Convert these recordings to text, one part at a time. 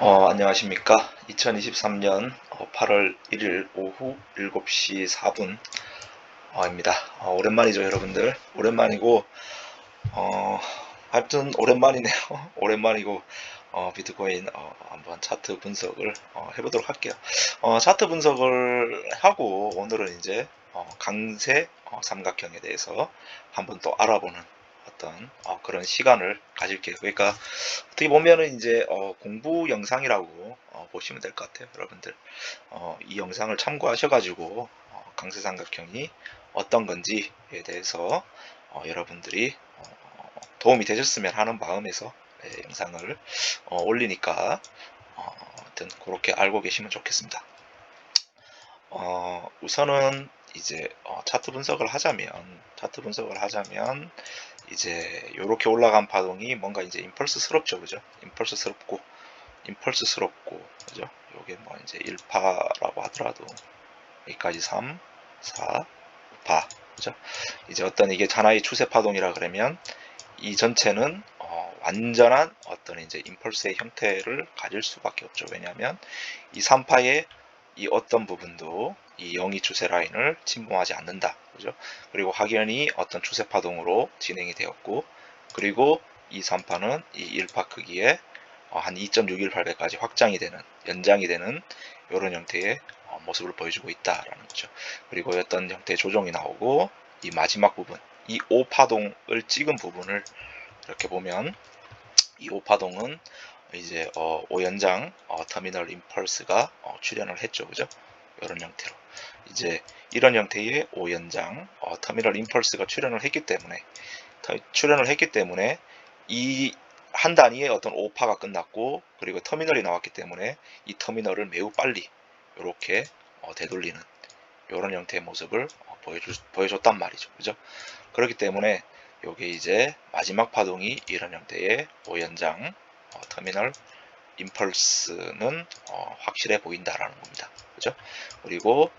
안녕하십니까. 2023년 8월 1일 오후 7시 4분입니다. 오랜만이죠, 여러분들. 오랜만이고, 어, 하여튼 오랜만이네요. 오랜만이고, 비트코인 한번 차트 분석을 해보도록 할게요. 차트 분석을 하고 오늘은 이제 강세 삼각형에 대해서 한번 또 알아보는 어떤 그런 시간을 가질게요. 그러니까 어떻게 보면은 이제 공부 영상이라고 보시면 될 것 같아요, 여러분들. 이 영상을 참고하셔가지고 강세 삼각형이 어떤 건지에 대해서 여러분들이 도움이 되셨으면 하는 마음에서 영상을 올리니까 하여튼 그렇게 알고 계시면 좋겠습니다. 우선은 이제 차트 분석을 하자면 이제 이렇게 올라간 파동이 뭔가 이제 임펄스스럽죠, 그죠? 임펄스스럽고, 그죠? 요게 뭐 이제 1파라고 하더라도 여기까지 3, 4, 5파, 그죠? 이제 어떤 이게 하나의 추세 파동이라 그러면 이 전체는 완전한 어떤 이제 임펄스의 형태를 가질 수밖에 없죠. 왜냐하면 이 3파의 이 어떤 부분도 이 영위 추세 라인을 침범하지 않는다. 그죠? 그리고 확연히 어떤 추세 파동으로 진행이 되었고, 그리고 이 3파는 이 1파 크기에 한 2.618배까지 확장이 되는, 연장이 되는 이런 형태의 모습을 보여주고 있다라는 거죠. 그리고 어떤 형태의 조정이 나오고, 이 마지막 부분, 이 5파동을 찍은 부분을 이렇게 보면 이 5파동은 이제 5연장 터미널 임펄스가 출현을 했죠, 그죠? 이런 형태로 이제 이런 형태의 5연장 터미널 임펄스가 출현을 했기 때문에 이 한 단위의 어떤 5파가 끝났고, 그리고 터미널이 나왔기 때문에 이 터미널을 매우 빨리 이렇게 되돌리는 이런 형태의 모습을 보여줬단 말이죠, 그죠? 그렇기 때문에 요게 이제 마지막 파동이 이런 형태의 5연장 터미널 임펄스는 확실해 보인다라는 겁니다. 그죠? 그리고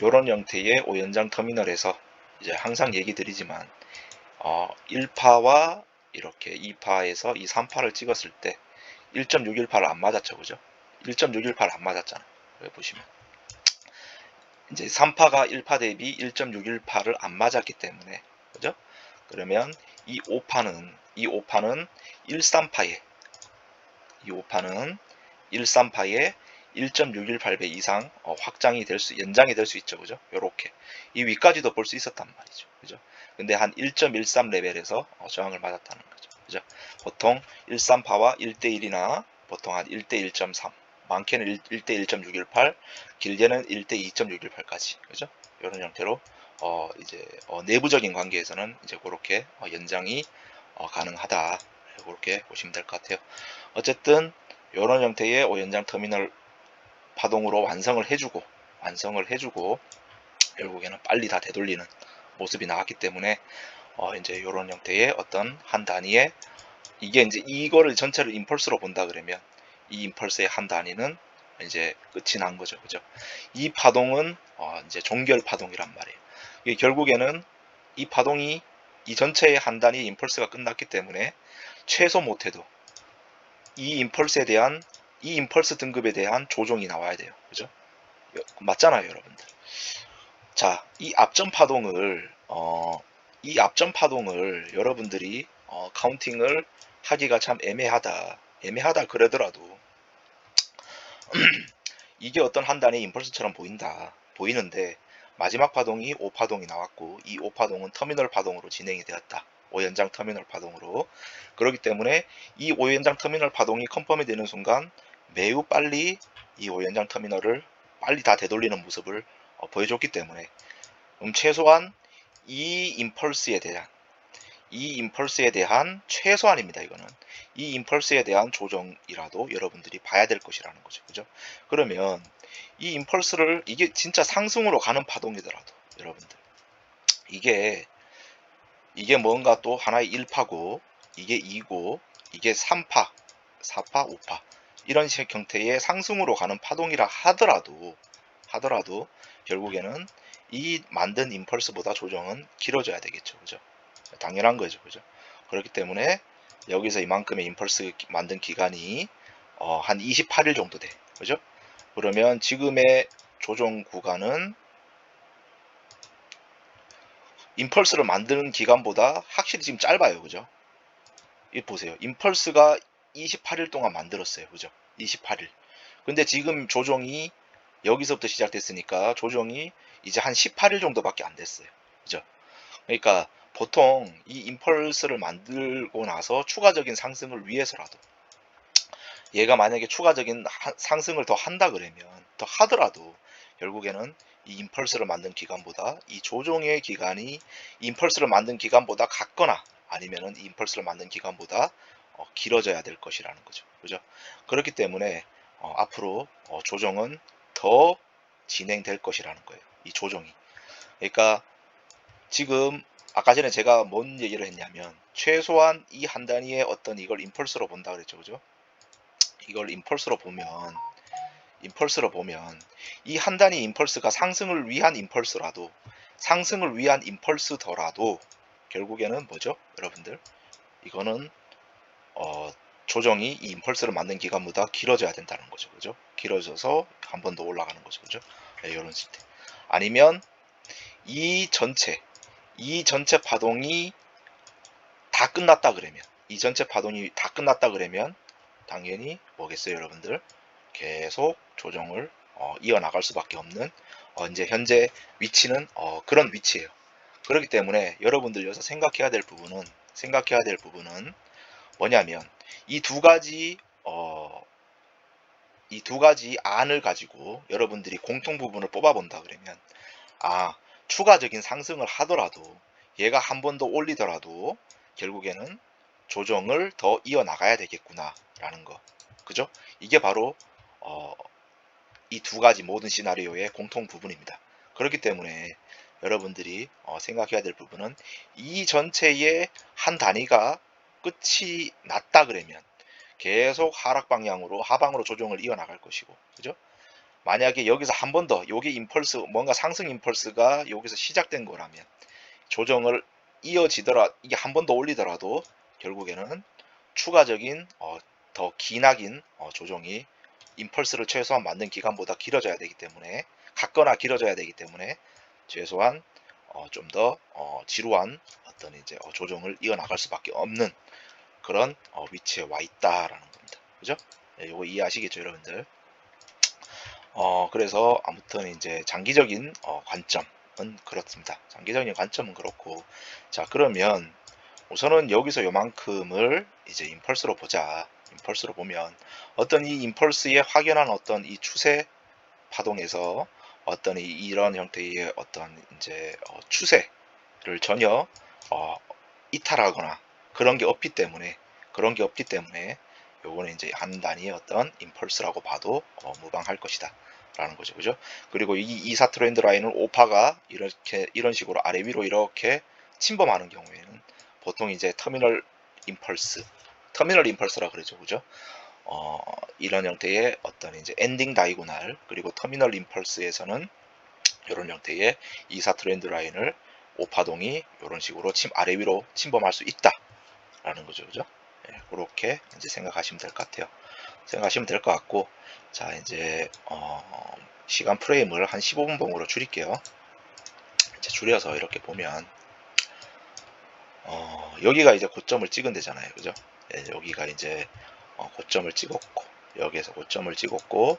이런 형태의 5연장 터미널에서 이제 항상 얘기 드리지만 1파와 이렇게 2파에서 이 3파를 찍었을 때 1.618을 안 맞았죠. 그죠? 1.618안 맞았잖아. 여기 보시면 이제 3파가 1파 대비 1.618을 안 맞았기 때문에, 그죠? 그러면 이 5파는 13파에 이 5파는 13파에 1.618배 이상 확장이 연장이 될 수 있죠. 그죠? 요렇게. 이 위까지도 볼 수 있었단 말이죠. 그죠? 근데 한 1.13 레벨에서 저항을 맞았다는 거죠. 그죠? 보통 13파와 1대1이나 보통 한 1대 1.3, 많게는 1대 1.618, 길게는 1대 2.618까지. 그죠? 이런 형태로 이제 내부적인 관계에서는 이제 그렇게 연장이 가능하다. 그렇게 보시면 될 것 같아요. 어쨌든 이런 형태의 5연장 터미널 파동으로 완성을 해주고 결국에는 빨리 다 되돌리는 모습이 나왔기 때문에 이제 이런 형태의 어떤 한 단위의 이게 이제 이거를 전체를 임펄스로 본다 그러면 이 임펄스의 한 단위는 이제 끝이 난 거죠, 그죠? 이 파동은 이제 종결 파동이란 말이에요. 이게 결국에는 이 파동이 이 전체의 한 단위 임펄스가 끝났기 때문에 최소 못해도 이 임펄스 등급에 대한 조정이 나와야 돼요. 그죠? 맞잖아요, 여러분들. 자, 이 앞전 파동을 여러분들이 카운팅을 하기가 참 애매하다 그러더라도 이게 어떤 한 단의 임펄스처럼 보이는데 마지막 파동이 5파동이 나왔고 이 5파동은 터미널 파동으로 진행이 되었다. 5연장 터미널 파동으로. 그렇기 때문에 이 5연장 터미널 파동이 컨펌이 되는 순간 매우 빨리 이 5연장 터미널을 빨리 다 되돌리는 모습을 보여줬기 때문에 최소한 이 임펄스에 대한 최소한입니다. 이거는 이 임펄스에 대한 조정이라도 여러분들이 봐야 될 것이라는 거죠. 그죠? 그러면 이 임펄스를 이게 진짜 상승으로 가는 파동이더라도 여러분들 이게 뭔가 또 하나의 1파고 이게 2고 이게 3파, 4파, 5파 이런 식 형태의 상승으로 가는 파동이라 하더라도 결국에는 이 만든 임펄스보다 조정은 길어져야 되겠죠. 그죠? 당연한 거죠. 그죠? 그렇기 때문에 여기서 이만큼의 임펄스 만든 기간이 한 28일 정도 돼. 그죠? 그러면 지금의 조정 구간은 임펄스를 만드는 기간보다 확실히 지금 짧아요. 그죠? 이 보세요. 임펄스가 28일 동안 만들었어요. 그죠? 28일. 근데 지금 조정이 여기서부터 시작됐으니까 조정이 이제 한 18일 정도밖에 안 됐어요. 그죠? 그러니까 보통 이 임펄스를 만들고 나서 추가적인 상승을 위해서라도 얘가 만약에 추가적인 상승을 더 한다 그러면 더 하더라도 결국에는 이 임펄스를 만든 기간보다 이 조정의 기간이 임펄스를 만든 기간보다 같거나 아니면은 이 임펄스를 만든 기간보다 길어져야 될 것이라는 거죠. 그죠? 그렇기 때문에 앞으로 조정은 더 진행될 것이라는 거예요. 이 조정이. 그러니까 지금 아까 전에 제가 뭔 얘기를 했냐면 최소한 이 한 단위의 어떤 이걸 임펄스로 본다 그랬죠. 그죠? 이걸 임펄스로 보면 이 한 단위 임펄스가 상승을 위한 임펄스더라도 결국에는 뭐죠? 여러분들 이거는 조정이 이 임펄스를 만든 기간보다 길어져야 된다는 거죠. 그죠? 길어져서 한 번 더 올라가는 거죠. 그죠? 네, 이런 시스템. 아니면 이 전체 파동이 다 끝났다 그러면 당연히 뭐겠어요, 여러분들? 계속 조정을 이어나갈 수밖에 없는 이제 현재 위치는 그런 위치예요. 그렇기 때문에 여러분들 여기서 생각해야 될 부분은 뭐냐면 이 두 가지 이 두 가지 안을 가지고 여러분들이 공통 부분을 뽑아본다 그러면 추가적인 상승을 하더라도 얘가 한 번 더 올리더라도 결국에는 조정을 더 이어나가야 되겠구나 라는 거. 그죠? 이게 바로 이 두 가지 모든 시나리오의 공통 부분입니다. 그렇기 때문에 여러분들이 생각해야 될 부분은 이 전체의 한 단위가 끝이 났다 그러면 계속 하락 방향으로 하방으로 조정을 이어나갈 것이고, 그죠? 만약에 여기서 한 번 더 요게 임펄스 뭔가 상승 임펄스가 여기서 시작된 거라면 조정을 이게 한 번 더 올리더라도 결국에는 추가적인 더 기나긴 조정이 임펄스를 최소한 만든 기간보다 길어져야 되기 때문에 같거나 길어져야 되기 때문에 최소한 좀 더 지루한 어떤 이제 조정을 이어나갈 수밖에 없는 그런 위치에 와 있다라는 겁니다. 그죠? 네, 요거 이해하시겠죠, 여러분들? 그래서 아무튼 이제 장기적인 관점은 그렇습니다. 장기적인 관점은 그렇고, 자, 그러면 우선은 여기서 요만큼을 이제 임펄스로 보자. 임펄스로 보면 어떤 이 임펄스의 확연한 어떤 이 추세 파동에서 어떤 이런 형태의 어떤 이제 추세를 전혀 이탈하거나 그런 게 없기 때문에 요거는 이제 한 단위의 어떤 임펄스라고 봐도 무방할 것이다 라는 거죠. 그죠? 그리고 이 이사 트렌드 라인을 오파가 이런 식으로 아래 위로 이렇게 침범하는 경우에는 보통 이제 터미널 임펄스라 그러죠. 그죠? 이런 형태의 어떤 이제 엔딩 다이고날 그리고 터미널 임펄스에서는 이런 형태의 이사 트렌드 라인을 오파동이 이런 식으로 아래 위로 침범할 수 있다라는 거죠. 그죠? 네, 그렇게 이제 생각하시면 될 것 같아요. 생각하시면 될 것 같고, 자, 이제 시간 프레임을 한 15분 봉으로 줄일게요. 이제 줄여서 이렇게 보면 여기가 이제 고점을 찍은 데잖아요. 그죠? 네, 여기가 이제 고점을 찍었고, 여기에서 고점을 찍었고,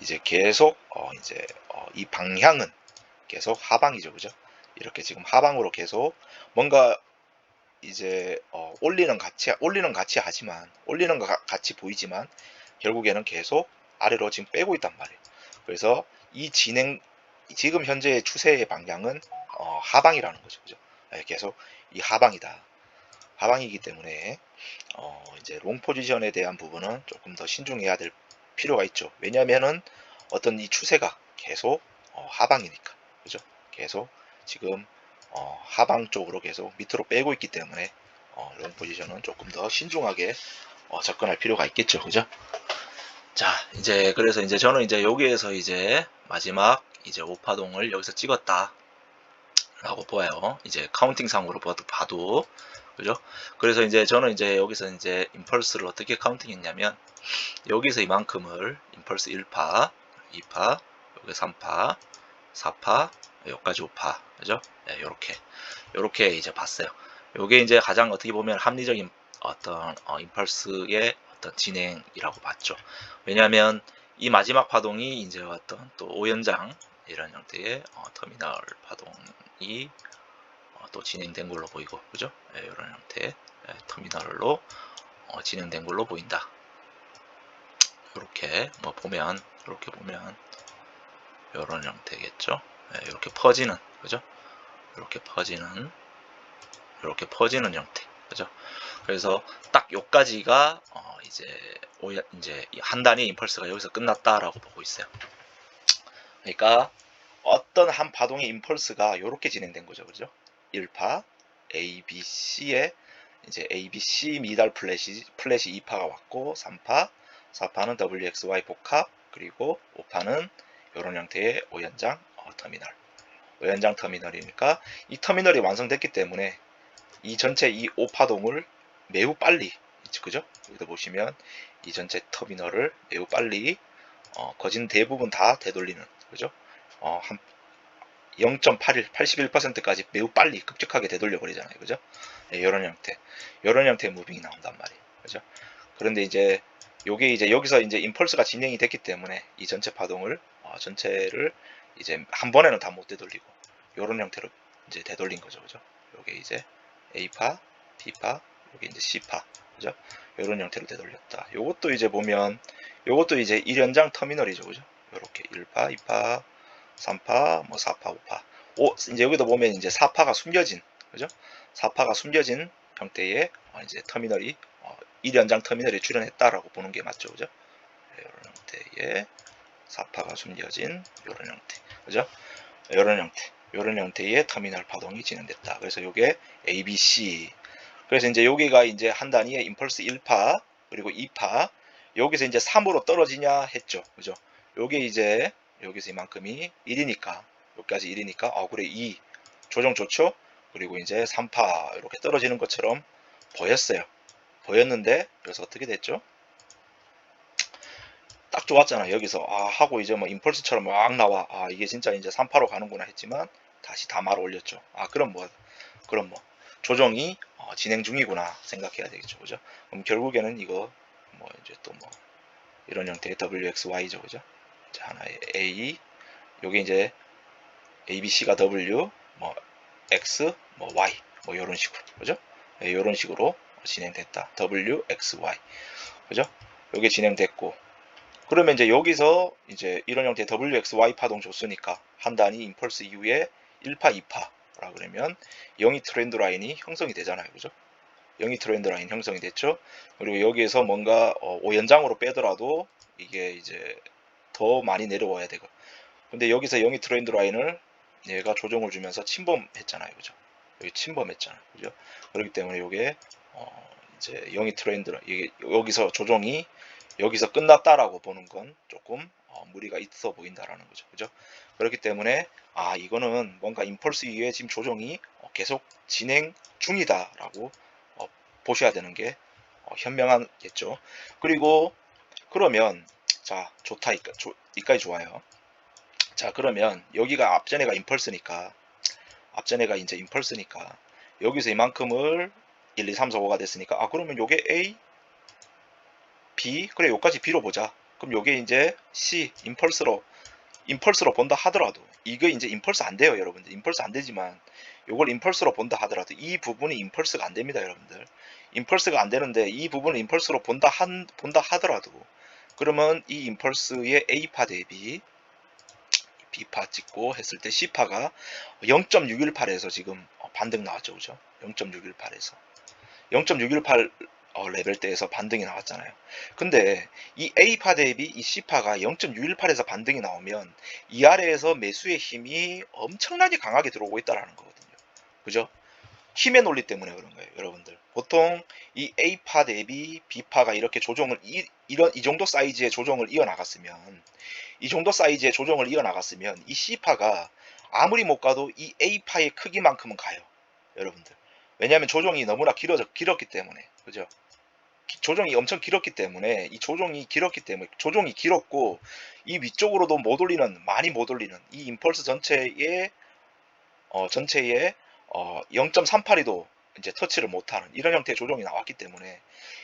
이제 계속 이제 이 방향은 계속 하방이죠. 그죠? 이렇게 지금 하방으로 계속 뭔가 이제 올리는 같이 하지만 올리는 것 같이 보이지만 결국에는 계속 아래로 지금 빼고 있단 말이에요. 그래서 지금 현재의 추세의 방향은 하방이라는 거죠. 그죠? 네, 계속 이 하방이기 때문에 이제 롱 포지션에 대한 부분은 조금 더 신중해야 될 필요가 있죠. 왜냐면은 어떤 이 추세가 계속 하방이니까. 그죠? 계속 지금 하방 쪽으로 계속 밑으로 빼고 있기 때문에 롱 포지션은 조금 더 신중하게 접근할 필요가 있겠죠. 그죠? 자, 이제 그래서 이제 저는 이제 여기에서 이제 마지막 이제 오파동을 여기서 찍었다 라고 보아요. 이제 카운팅 상으로 봐도 그죠? 그래서 이제 저는 이제 여기서 이제 임펄스를 어떻게 카운팅했냐면 여기서 이만큼을 임펄스 1파, 2파, 여기 3파, 4파, 여기까지 5파, 그죠? 네, 요렇게 이제 봤어요. 요게 이제 가장 어떻게 보면 합리적인 어떤 임펄스의 어떤 진행이라고 봤죠. 왜냐하면 이 마지막 파동이 이제 어떤 또 오연장 이런 형태의 터미널 파동이 또 진행된 걸로 보이고, 그죠? 네, 이런 형태의 터미널로 진행된 걸로 보인다. 이렇게 보면 이런 형태겠죠. 이렇게 퍼지는, 그죠? 이렇게 퍼지는 형태, 그죠? 그래서 딱 요까지가 이제 한 단위 임펄스가 여기서 끝났다라고 보고 있어요. 그러니까 어떤 한 파동의 임펄스가 이렇게 진행된 거죠, 그죠? 1파 ABC에 이제 ABC 미달 플래시 2파가 왔고 3파, 4파는 WXY 복합, 그리고 5파는 이런 형태의 오연장 터미널. 오연장 터미널이니까 이 터미널이 완성됐기 때문에 이 전체 이 5파동을 매우 빨리, 그죠? 여기도 보시면 이 전체 터미널을 매우 빨리 거진 대부분 다 되돌리는, 그죠? 한 0.81, 81%까지 매우 빨리 급격하게 되돌려 버리잖아요, 그죠? 네, 이런 형태의 무빙이 나온단 말이에요, 그죠? 그런데 이제 요게 이제 여기서 이제 임펄스가 진행이 됐기 때문에 이 전체 파동을 전체를 이제 한 번에는 다 못 되돌리고 이런 형태로 이제 되돌린 거죠, 그죠? 요게 이제 A파, B파, 여기 이제 C파, 그죠? 이런 형태로 되돌렸다. 요것도 이제 보면 요것도 이제 1연장 터미널이죠, 그죠? 요렇게 1파, 2파, 3파, 뭐 4파, 5파. 이제 여기도 보면 이제 4파가 숨겨진, 그죠? 4파가 숨겨진 형태의 이제 터미널이 1연장 터미널에 출현했다라고 보는 게 맞죠, 그죠? 이런 형태의 4파가 숨겨진 이런 형태, 그죠? 이런 형태의 터미널 파동이 진행됐다. 그래서 이게 ABC. 그래서 이제 여기가 이제 한 단위의 임펄스 1파 그리고 2파. 여기서 이제 3으로 떨어지냐 했죠, 그죠? 요게 이제 여기서 이만큼이 1이니까 여기까지 1이니까 그래 2 조정 좋죠. 그리고 이제 3파 이렇게 떨어지는 것처럼 보였는데 여기서 어떻게 됐죠? 딱 좋았잖아. 여기서 하고 이제 뭐 임펄스처럼 막 나와. 이게 진짜 이제 3파로 가는구나 했지만 다시 다말 올렸죠. 그럼 뭐 조정이 진행 중이구나 생각해야 되겠죠, 그죠? 그럼 결국에는 이거 뭐 이제 또 뭐 이런 형태의 WXY죠, 그죠? 자, 하나의 A, 요게 이제 ABC가 W, 뭐 X, 뭐 Y, 뭐 이런 식으로, 그죠? 이런 식으로 진행됐다. W, X, Y, 그죠? 요게 진행됐고, 그러면 이제 여기서 이제 이런 형태의 WXY 파동 줬으니까 한 단위 임펄스 이후에 1파, 2파라 그러면 영이 트렌드 라인이 형성이 되잖아요, 그죠? 영이 트렌드 라인 형성이 됐죠. 그리고 여기에서 뭔가 5연장으로 빼더라도 이게 이제 더 많이 내려와야 되고. 근데 여기서 영이 트렌드 라인을 얘가 조정을 주면서 침범했잖아요, 그죠? 여기 침범했잖아요, 그죠? 그렇기 때문에 이게 이제 영이 트렌드 이게 여기서 조정이 여기서 끝났다라고 보는 건 조금 무리가 있어 보인다라는 거죠, 그죠? 그렇기 때문에 이거는 뭔가 임펄스 이후에 지금 조정이 계속 진행 중이다라고 보셔야 되는 게 현명하겠죠. 그리고 그러면 자 좋다 이까지 좋아요. 자 그러면 여기가 앞전에가 이제 임펄스니까 여기서 이만큼을 1, 2, 3, 4, 5가 됐으니까 그러면 요게 A, B, 그래 요까지 B로 보자. 그럼 요게 이제 C 임펄스로 본다 하더라도 이게 이제 임펄스 안 돼요, 여러분들. 임펄스 안 되지만 요걸 임펄스로 본다 하더라도 이 부분이 임펄스가 안 됩니다, 여러분들. 임펄스가 안 되는데 이 부분을 임펄스로 본다 하더라도 그러면 이 임펄스의 A파 대비 B파 찍고 했을 때 C파가 0.618에서 지금 반등 나왔죠, 그죠? 0.618에서 0.618 레벨대에서 반등이 나왔잖아요. 근데 이 A파 대비 이 C파가 0.618에서 반등이 나오면 이 아래에서 매수의 힘이 엄청나게 강하게 들어오고 있다는 거거든요. 그죠? 힘의 논리 때문에 그런 거예요, 여러분들. 보통 이 A파 대비 B파가 이렇게 조정을 이 정도 사이즈의 조정을 이어나갔으면 이 C파가 아무리 못 가도 이 A파의 크기만큼은 가요, 여러분들. 왜냐하면 조종이 너무나 길었기 때문에. 그죠? 조종이 엄청 길었기 때문에, 이 조종이 길었기 때문에, 조종이 길었고, 이 위쪽으로도 못 올리는, 많이 못 올리는, 이 임펄스 전체에 0.382도 이제 터치를 못하는 이런 형태의 조종이 나왔기 때문에,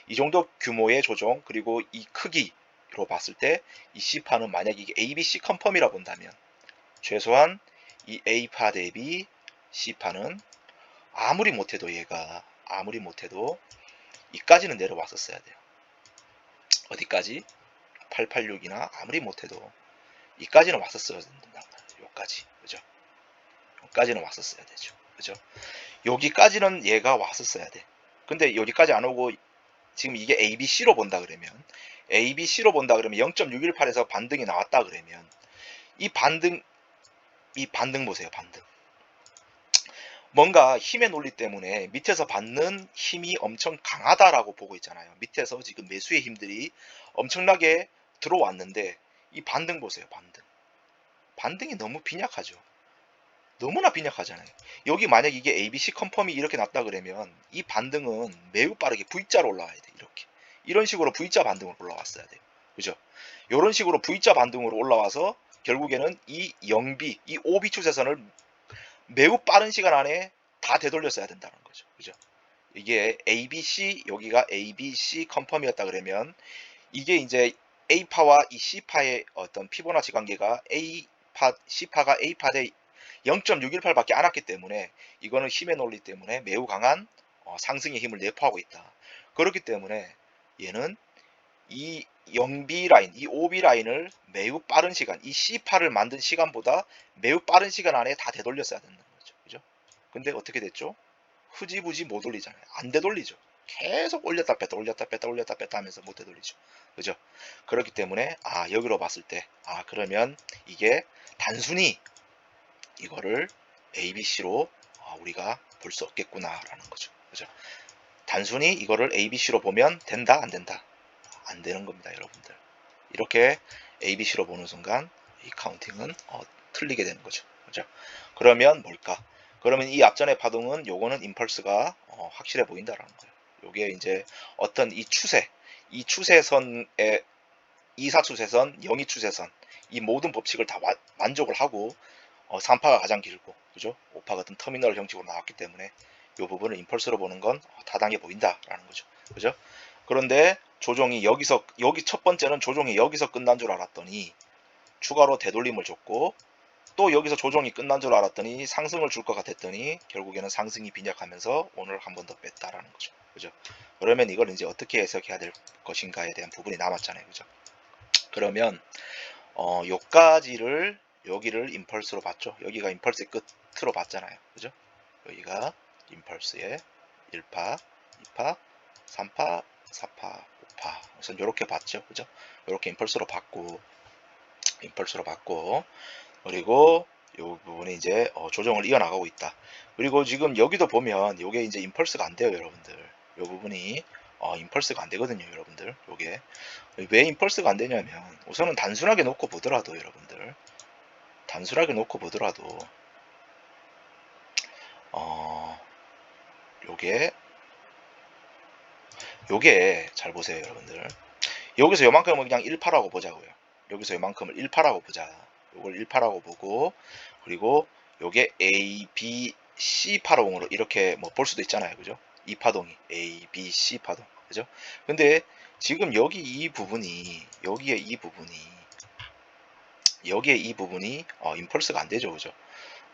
이 정도 규모의 조종, 그리고 이 크기로 봤을 때, 이 C파는 만약에 이게 ABC 컨펌이라 본다면, 최소한 이 A파 대비 C파는 아무리 못해도 이까지는 내려왔었어야 돼요. 어디까지? 886이나 아무리 못해도 이까지는 왔었어야 된다. 여기까지. 그죠? 여기까지는 왔었어야 되죠. 그죠? 여기까지는 얘가 왔었어야 돼. 근데 여기까지 안 오고 지금 이게 ABC로 본다 그러면 0.618에서 반등이 나왔다 그러면 이 반등 보세요. 반등. 뭔가 힘의 논리 때문에 밑에서 받는 힘이 엄청 강하다라고 보고 있잖아요. 밑에서 지금 매수의 힘들이 엄청나게 들어왔는데 이 반등 보세요. 반등이 너무 빈약하죠. 너무나 빈약하잖아요. 여기 만약 이게 ABC 컨펌이 이렇게 났다 그러면 이 반등은 매우 빠르게 V자로 올라와야 돼. 이렇게. 이런 식으로 V자 반등으로 올라왔어야 돼요. 그죠? 이런 식으로 V자 반등으로 올라와서 결국에는 이 0B, 이 OB 추세선을 매우 빠른 시간 안에 다 되돌렸어야 된다는 거죠. 그죠? 이게 ABC, 여기가 ABC 컨펌이었다 그러면 이게 이제 A파와 이 C파의 어떤 피보나치 관계가 C파가 A파 대 0.618밖에 안 왔기 때문에 이거는 힘의 논리 때문에 매우 강한 상승의 힘을 내포하고 있다. 그렇기 때문에 얘는 이 0B 라인, 이 OB 라인을 매우 빠른 시간, 이 C파를 만든 시간보다 매우 빠른 시간 안에 다 되돌렸어야 된다는 거죠. 그죠? 근데 어떻게 됐죠? 흐지부지 못 올리잖아요. 안 되돌리죠. 계속 올렸다 뺐다 올렸다 뺐다 올렸다 뺐다 하면서 못 되돌리죠. 그죠? 그렇기 때문에 여기로 봤을 때 그러면 이게 단순히 이거를 ABC로 우리가 볼 수 없겠구나라는 거죠. 그죠? 단순히 이거를 ABC로 보면 된다 안 된다? 안 되는 겁니다, 여러분들. 이렇게 ABC로 보는 순간 이 카운팅은 틀리게 되는 거죠. 그죠? 그러면 뭘까? 그러면 이 앞전의 파동은 요거는 임펄스가 확실해 보인다라는 거예요. 요게 이제 어떤 이 추세선의 이사추세선, 영이추세선 이 모든 법칙을 다 만족을 하고 3파가 가장 길고 그죠? 5파 같은 터미널 형식으로 나왔기 때문에 이 부분을 임펄스로 보는 건 타당해 보인다라는 거죠. 그죠? 그런데 조종이 여기 첫 번째는 조종이 여기서 끝난 줄 알았더니 추가로 되돌림을 줬고 또 여기서 조종이 끝난 줄 알았더니 상승을 줄 것 같았더니 결국에는 상승이 빈약하면서 오늘 한 번 더 뺐다라는 거죠. 그죠? 그러면 이걸 이제 어떻게 해석해야 될 것인가에 대한 부분이 남았잖아요. 그죠? 그러면 요까지를 여기를 임펄스로 봤죠. 여기가 임펄스의 끝으로 봤잖아요. 그죠? 여기가 임펄스의 1파, 2파, 3파, 4파, 5파. 우선 이렇게 봤죠. 그죠? 이렇게 임펄스로 봤고 그리고 이 부분이 이제 조정을 이어나가고 있다. 그리고 지금 여기도 보면 이게 이제 임펄스가 안 돼요, 여러분들. 이 부분이 임펄스가 안 되거든요, 여러분들. 요게 왜 임펄스가 안 되냐면 우선은 단순하게 놓고 보더라도 여러분들 요게 잘 보세요, 여러분들. 여기서 요만큼을 그냥 1파라고 보자고요. 여기서 요만큼을 1파라고 보자. 요걸 1파라고 보고 그리고 요게 A, B, C 파동으로 이렇게 뭐 볼 수도 있잖아요. 그죠? 이 파동이 A, B, C 파동. 그죠? 근데 지금 여기에 이 부분이 임펄스가 안 되죠. 그죠?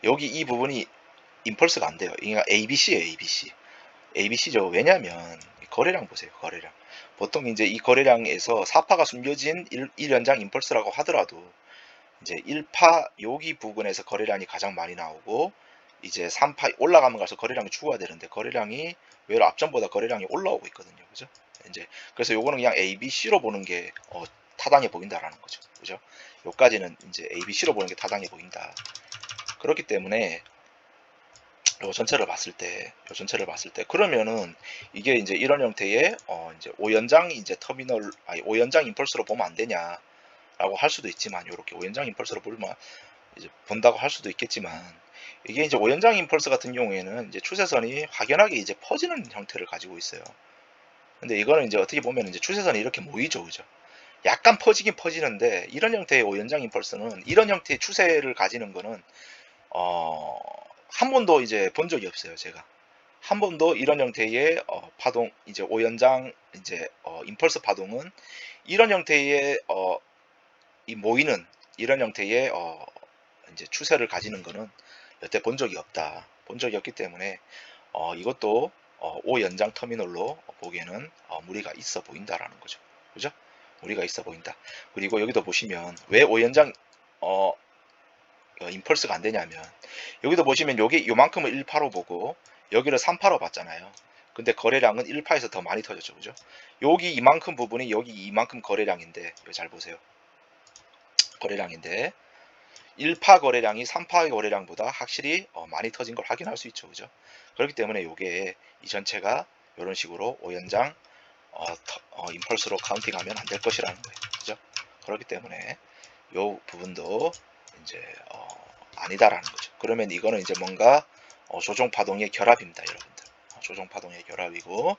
여기 이 부분이 임펄스가 안 돼요. 이게 ABC예요, ABC죠. 왜냐면 거래량 보세요. 거래량. 보통 이제 이 거래량에서 4파가 숨겨진 1연장 임펄스라고 하더라도 이제 1파 여기 부분에서 거래량이 가장 많이 나오고 이제 3파 올라가면 가서 거래량이 추가되는데 거래량이 외로 앞전보다 거래량이 올라오고 있거든요. 그죠? 이제 그래서 요거는 그냥 ABC로 보는 게 타당해 보인다라는 거죠. 그죠? 요까지는 이제 ABC로 보는 게 타당해 보인다. 그렇기 때문에 요 전체를 봤을 때 그러면은 이게 이제 이런 형태의 이제 5연장 이제 터미널 5연장 임펄스로 보면 안 되냐라고 할 수도 있지만 요렇게 5연장 임펄스로 보면 이제 본다고 할 수도 있겠지만 이게 이제 오연장 임펄스 같은 경우에는 이제 추세선이 확연하게 이제 퍼지는 형태를 가지고 있어요. 근데 이거는 이제 어떻게 보면 이제 추세선이 이렇게 모이죠, 그죠? 약간 퍼지긴 퍼지는데 이런 형태의 오연장 임펄스는 이런 형태의 추세를 가지는 거는 어, 한 번도 이제 본 적이 없어요, 제가. 한 번도 이런 형태의 파동, 이제 오연장 이제 임펄스 파동은 이런 형태의 이 모이는 이런 형태의 이제 추세를 가지는 거는 여태 본 적이 없다. 본 적이 없기 때문에 이것도 오연장 터미널로 보기에는 무리가 있어 보인다라는 거죠. 그죠? 무리가 있어 보인다. 그리고 여기도 보시면 왜 오연장 임펄스가 안 되냐면 여기도 보시면 여기 요만큼을 1파로 보고 여기를 3파로 봤잖아요. 근데 거래량은 1파에서 더 많이 터졌죠. 그죠? 여기 이만큼 부분이 여기 이만큼 거래량인데 이거 잘 보세요. 거래량인데 1파 거래량이 3파 거래량보다 확실히 많이 터진 걸 확인할 수 있죠. 그죠? 그렇기 때문에 이게 이 전체가 이런 식으로 오연장 임펄스로 카운팅하면 안 될 것이라는 거예요. 그죠? 그렇기 때문에 이 부분도 이제 아니다라는 거죠. 그러면 이거는 이제 뭔가 조종 파동의 결합입니다, 여러분들. 조종 파동의 결합이고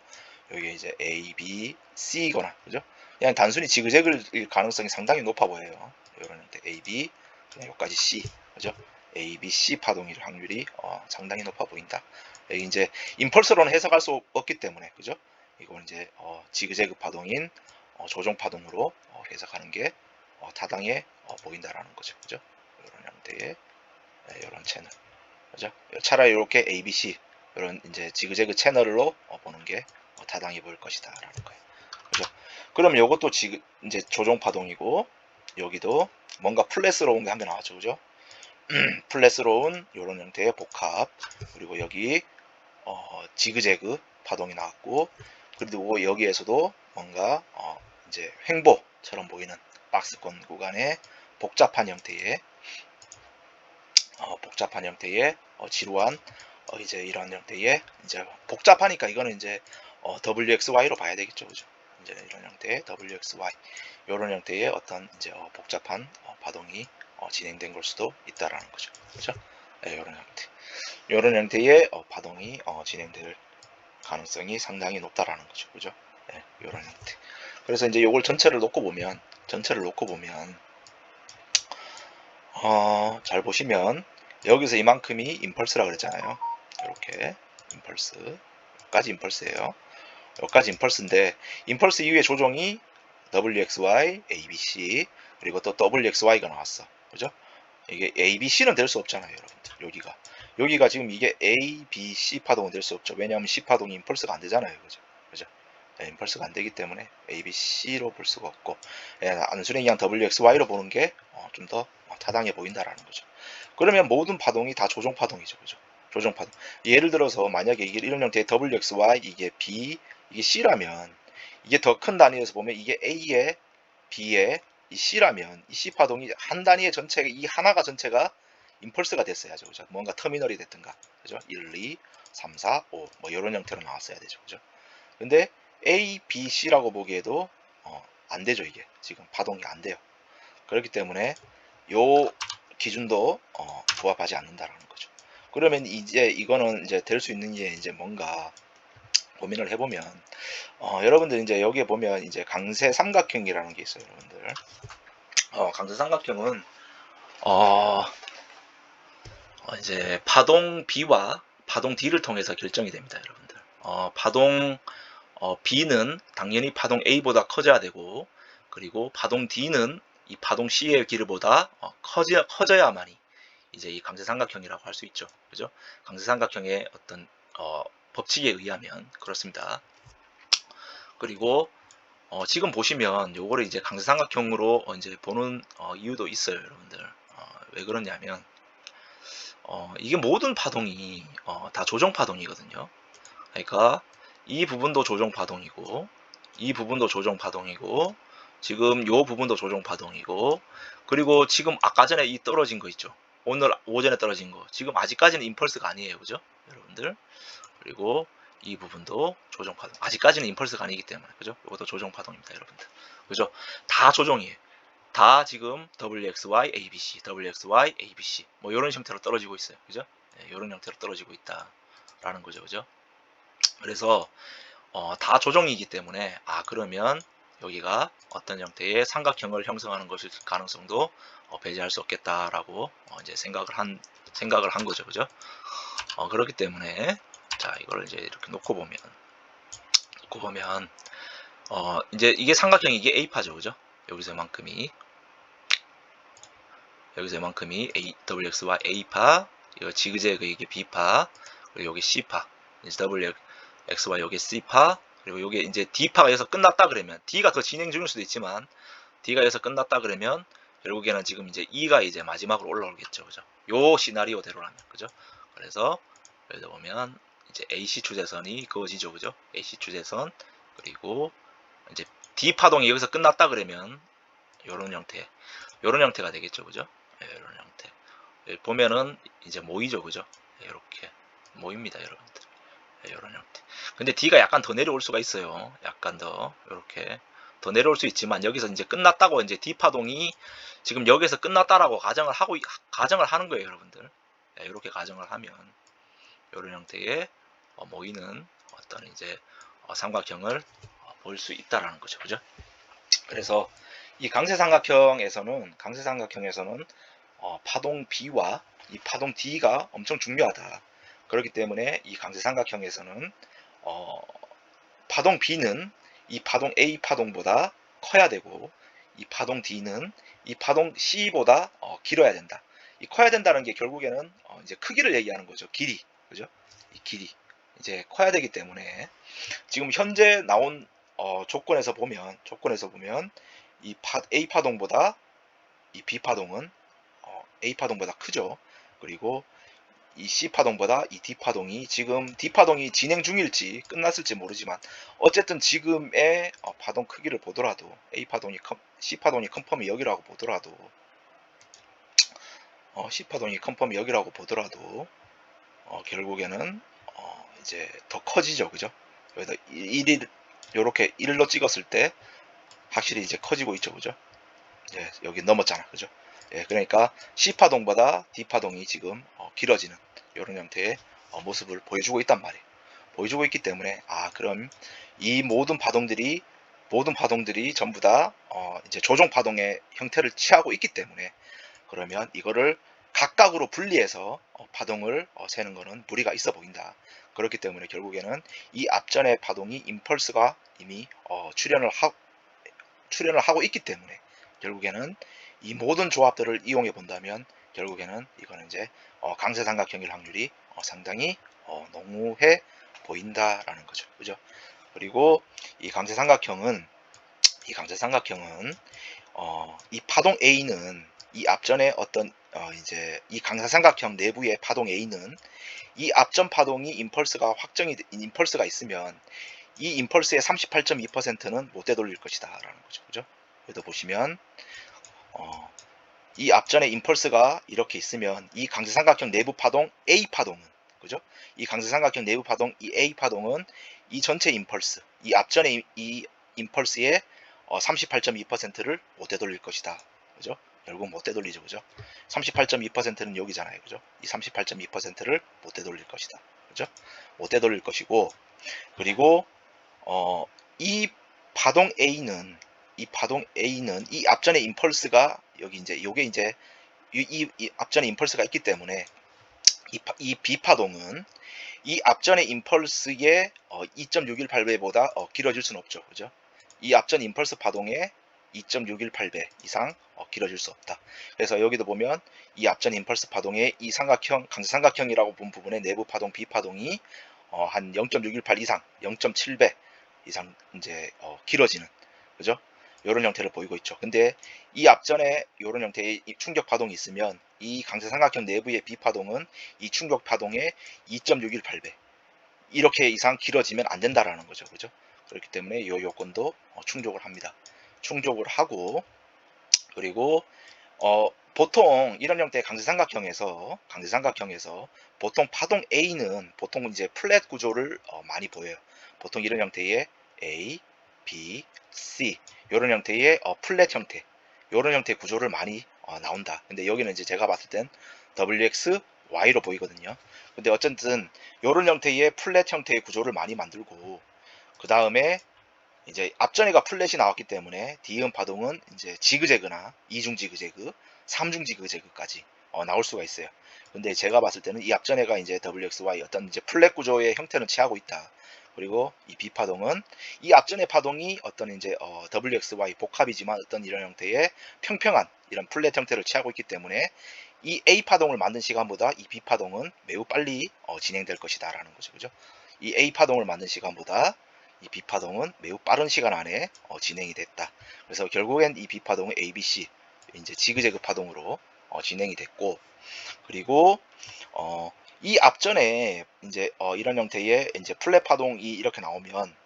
여기 이제 A, B, C거나 그죠? 그냥 단순히 지그재그일 가능성이 상당히 높아 보여요. 이런 형태 A, B, 그냥 여기까지 C, 그죠? A, B, C 파동일 확률이 상당히 높아 보인다. 여기 이제 임펄스로는 해석할 수 없기 때문에 그죠? 이건 이제 지그재그 파동인 조종 파동으로 해석하는 게 타당해 보인다라는 거죠. 그죠? 이런 형태의 이런 채널. 그죠? 차라리 이렇게 ABC 이런 이제 지그재그 채널로 보는 게 타당해 보일 것이다라는 거예요. 그죠? 그럼 이것도 지금 이제 조종 파동이고 여기도 뭔가 플랫스러운 게 한 개 나왔죠. 그죠? 플랫스러운 이런 형태의 복합 그리고 여기 지그재그 파동이 나왔고 그리고 여기에서도 뭔가 이제 횡보처럼 보이는 박스권 구간의 복잡한 형태의 지루한 이제 이런 형태의 이제 복잡하니까 이거는 이제 WXY로 봐야 되겠죠, 그죠? 이제 이런 형태의 WXY 이런 형태의 어떤 이제 복잡한 파동이 진행된 걸 수도 있다라는 거죠, 그죠? 네, 이런 형태의 파동이 진행될 가능성이 상당히 높다라는 거죠, 그죠? 네, 이런 형태. 그래서 이제 이걸 전체를 놓고 보면 잘 보시면 여기서 이만큼이 임펄스라 그랬잖아요. 이렇게 임펄스 여기까지 임펄스예요. 여기까지 임펄스인데 임펄스 이후에 조종이 WXY, ABC 그리고 또 WXY가 나왔어. 그죠? 이게 ABC는 될 수 없잖아요, 여러분들. 여기가 지금 이게 ABC 파동은 될 수 없죠. 왜냐하면 C 파동이 임펄스가 안 되잖아요, 그죠? 네, 임펄스가 안 되기 때문에 ABC로 볼 수가 없고 단순히 그냥 WXY로 보는 게 좀 더 타당해 보인다라는 거죠. 그러면 모든 파동이 다 조종 파동이죠, 그죠? 조종 파동. 예를 들어서 만약에 이게 이런 형태의 WXY 이게 B 이게 C라면 이게 더 큰 단위에서 보면 이게 A에 B에 이 C라면 이 C 파동이 한 단위의 전체가 이 하나가 전체가 임펄스가 됐어야죠, 그죠? 뭔가 터미널이 됐든가, 그죠? 1, 2, 3, 4, 5 뭐 이런 형태로 나왔어야 되죠, 그죠? 근데 A, B, C라고 보기에도 안 되죠. 이게 지금 파동이 안 돼요. 그렇기 때문에 요 기준도 부합하지 않는다라는 거죠. 그러면 이제 이거는 이제 될 수 있는 게 이제 뭔가 고민을 해보면 여러분들 이제 여기에 보면 이제 강세 삼각형이라는 게 있어요, 여러분들. 강세 삼각형은 이제 파동 B와 파동 D를 통해서 결정이 됩니다, 여러분들. 파동 B는 당연히 파동 A보다 커져야 되고 그리고 파동 D는 이 파동 C의 길보다 커져야만이 이제 이 강세삼각형이라고 할 수 있죠. 그죠? 강세삼각형의 어떤 법칙에 의하면 그렇습니다. 그리고 지금 보시면 요거를 이제 강세삼각형으로 이제 보는 이유도 있어요, 여러분들. 왜 그러냐면 이게 모든 파동이 다 조정 파동이거든요. 그러니까 이 부분도 조정 파동이고 이 부분도 조정 파동이고 지금 요 부분도 조정 파동이고 그리고 지금 아까 전에 이 떨어진 거 있죠. 오늘 오전에 떨어진 거 지금 아직까지는 임펄스가 아니에요, 그죠, 여러분들? 그리고 이 부분도 조정 파동 아직까지는 임펄스가 아니기 때문에 그죠, 이것도 조정 파동입니다, 여러분들. 그죠? 다 조정이에요. 다 지금 WXY, ABC, WXY, ABC 뭐 이런 형태로 떨어지고 있어요. 그죠? 네, 이런 형태로 떨어지고 있다라는 거죠. 그죠? 그래서 다 조정이기 때문에 그러면 여기가 어떤 형태의 삼각형을 형성하는 것일 가능성도 배제할 수 없겠다라고 이제 생각을 한 거죠. 그죠? 그렇기 때문에 자 이걸 이제 이렇게 놓고 보면 이제 이게 삼각형이 이게 A파죠. 그죠? 여기서 이만큼이 WXY A파, 이거 지그재그 이게 B파, 그리고 여기 C파, 이제 WXY 여기 C파, 그리고 여기 이제 D파가 여기서 끝났다 그러면 D가 더 진행 중일 수도 있지만 D가 여기서 끝났다 그러면 결국에는 지금 이제 E가 이제 마지막으로 올라오겠죠. 그죠? 요 시나리오대로라면. 그죠? 그래서 여기서 보면 이제 AC 추세선이 그어지죠. 그죠? AC 추세선, 그리고 이제 D 파동이 여기서 끝났다 그러면 요런 형태가 되겠죠. 그죠? 이런 형태. 보면은 이제 모이죠. 그죠? 이렇게 모입니다. 여러분들. 이런 형태. 근데 D가 약간 더 내려올 수가 있어요. 약간 더 이렇게 더 내려올 수 있지만 여기서 이제 끝났다고 이제 D 파동이 지금 여기서 끝났다라고 가정을 하는 거예요. 여러분들. 이렇게 가정을 하면 이런 형태의 모이는 어떤 이제 삼각형을 볼 수 있다라는 거죠. 그죠? 그래서 이 강세삼각형에서는 파동 B와 이 파동 D가 엄청 중요하다. 그렇기 때문에 이 강세삼각형에서는 파동 B는 이 파동 A 파동보다 커야 되고 이 파동 D는 이 파동 C보다 길어야 된다. 이 커야 된다는 게 결국에는 이제 크기를 얘기하는 거죠. 길이. 그죠? 이 길이. 이제 커야 되기 때문에 지금 현재 나온 조건에서 보면 이 A 파동보다 이 B 파동은 A 파동보다 크죠. 그리고 이 C 파동보다 이 D 파동이 지금 D 파동이 진행 중일지 끝났을지 모르지만 어쨌든 지금의 파동 크기를 보더라도 A 파동이 C 파동이 컨펌이 여기라고 보더라도 C 파동이 컨펌이 여기라고 보더라도 결국에는 이제 더 커지죠. 그죠? 여기다 1일 요렇게 1로 찍었을 때 확실히 이제 커지고 있죠. 그죠? 예, 여기 넘었잖아. 그죠? 예, 그러니까 C파동보다 D파동이 지금 길어지는 이런 형태의 모습을 보여주고 있단 말이에요. 보여주고 있기 때문에 그럼 이 모든 파동들이 전부 다 이제 조종 파동의 형태를 취하고 있기 때문에 그러면 이거를 각각으로 분리해서 파동을 세는 것은 무리가 있어 보인다. 그렇기 때문에 결국에는 이 앞전의 파동이 임펄스가 이미 출현을 하고 있기 때문에 결국에는 이 모든 조합들을 이용해 본다면 결국에는 이거는 이제 강세삼각형일 확률이 상당히 농후해 보인다라는 거죠. 그죠? 그리고 이 강세삼각형은 이 파동 A는 이 앞전에 어떤 이제 이 강세삼각형 내부의 파동 A는 이 앞전 파동이 임펄스가 있으면 이 임펄스의 38.2%는 못 되돌릴 것이다 라는 거죠. 그죠? 여기도 보시면 이 앞전에 임펄스가 이렇게 있으면 이 강세삼각형 내부 파동 A 파동은 그죠? 이 강세삼각형 내부 파동 이 A 파동은 이 전체 임펄스 이 앞전에 이 임펄스의 38.2%를 못 되돌릴 것이다. 그죠? 결국 못 되돌리죠. 그죠? 38.2%는 여기잖아요. 그죠? 이 38.2%를 못 되돌릴 것이다. 그죠? 못 되돌릴 것이고 그리고 이 파동 A는 이 앞전에 임펄스가 여기 이제 요게 이제 이 앞전에 임펄스가 있기 때문에 이 B 파동은 이 앞전의 임펄스의 2.618배보다 길어질 수는 없죠. 그죠? 이 앞전 임펄스 파동의 2.618배 이상 길어질 수 없다. 그래서 여기도 보면 이 앞전 임펄스 파동의 이 강세삼각형이라고 본 부분의 내부 파동 B 파동이 한 0.618 이상, 0.7배 이상 이제 길어지는 그죠? 이런 형태를 보이고 있죠. 근데 이 앞전에 이런 형태의 충격 파동이 있으면 이 강세삼각형 내부의 B 파동은 이 충격 파동의 2.618배 이렇게 이상 길어지면 안 된다라는 거죠. 그죠? 그렇기 때문에 이 요건도 충족을 합니다. 충족을 하고 그리고 보통 이런 형태의 강세삼각형에서 보통 파동 A는 보통 이제 플랫 구조를 많이 보여요. 보통 이런 형태의 A, B, C 이런 형태의 플랫 형태 이런 형태의 구조를 많이 나온다. 근데 여기는 이제 제가 봤을 땐 WXY로 보이거든요. 근데 어쨌든 이런 형태의 플랫 형태의 구조를 많이 만들고, 그 다음에 이제 앞전에가 플랫이 나왔기 때문에 D음 파동은 이제 지그재그나 이중 지그재그, 삼중 지그재그까지 나올 수가 있어요. 근데 제가 봤을 때는 이 앞전에가 이제 WXY 어떤 이제 플랫 구조의 형태는 취하고 있다. 그리고 이 B 파동은 이 앞전의 파동이 어떤 이제 WXY 복합이지만 어떤 이런 형태의 평평한 이런 플랫 형태를 취하고 있기 때문에 이 A 파동을 만든 시간보다 이 B 파동은 매우 빨리 진행될 것이다라는 거죠. 그죠? 이 A 파동을 만든 시간보다 이 B파동은 매우 빠른 시간 안에 진행이 됐다. 그래서 결국엔 이 B파동은 ABC 이제 지그재그 파동으로 진행이 됐고, 그리고 이 앞전에 이제 이런 형태의 이제 플랫 파동이 이렇게 나오면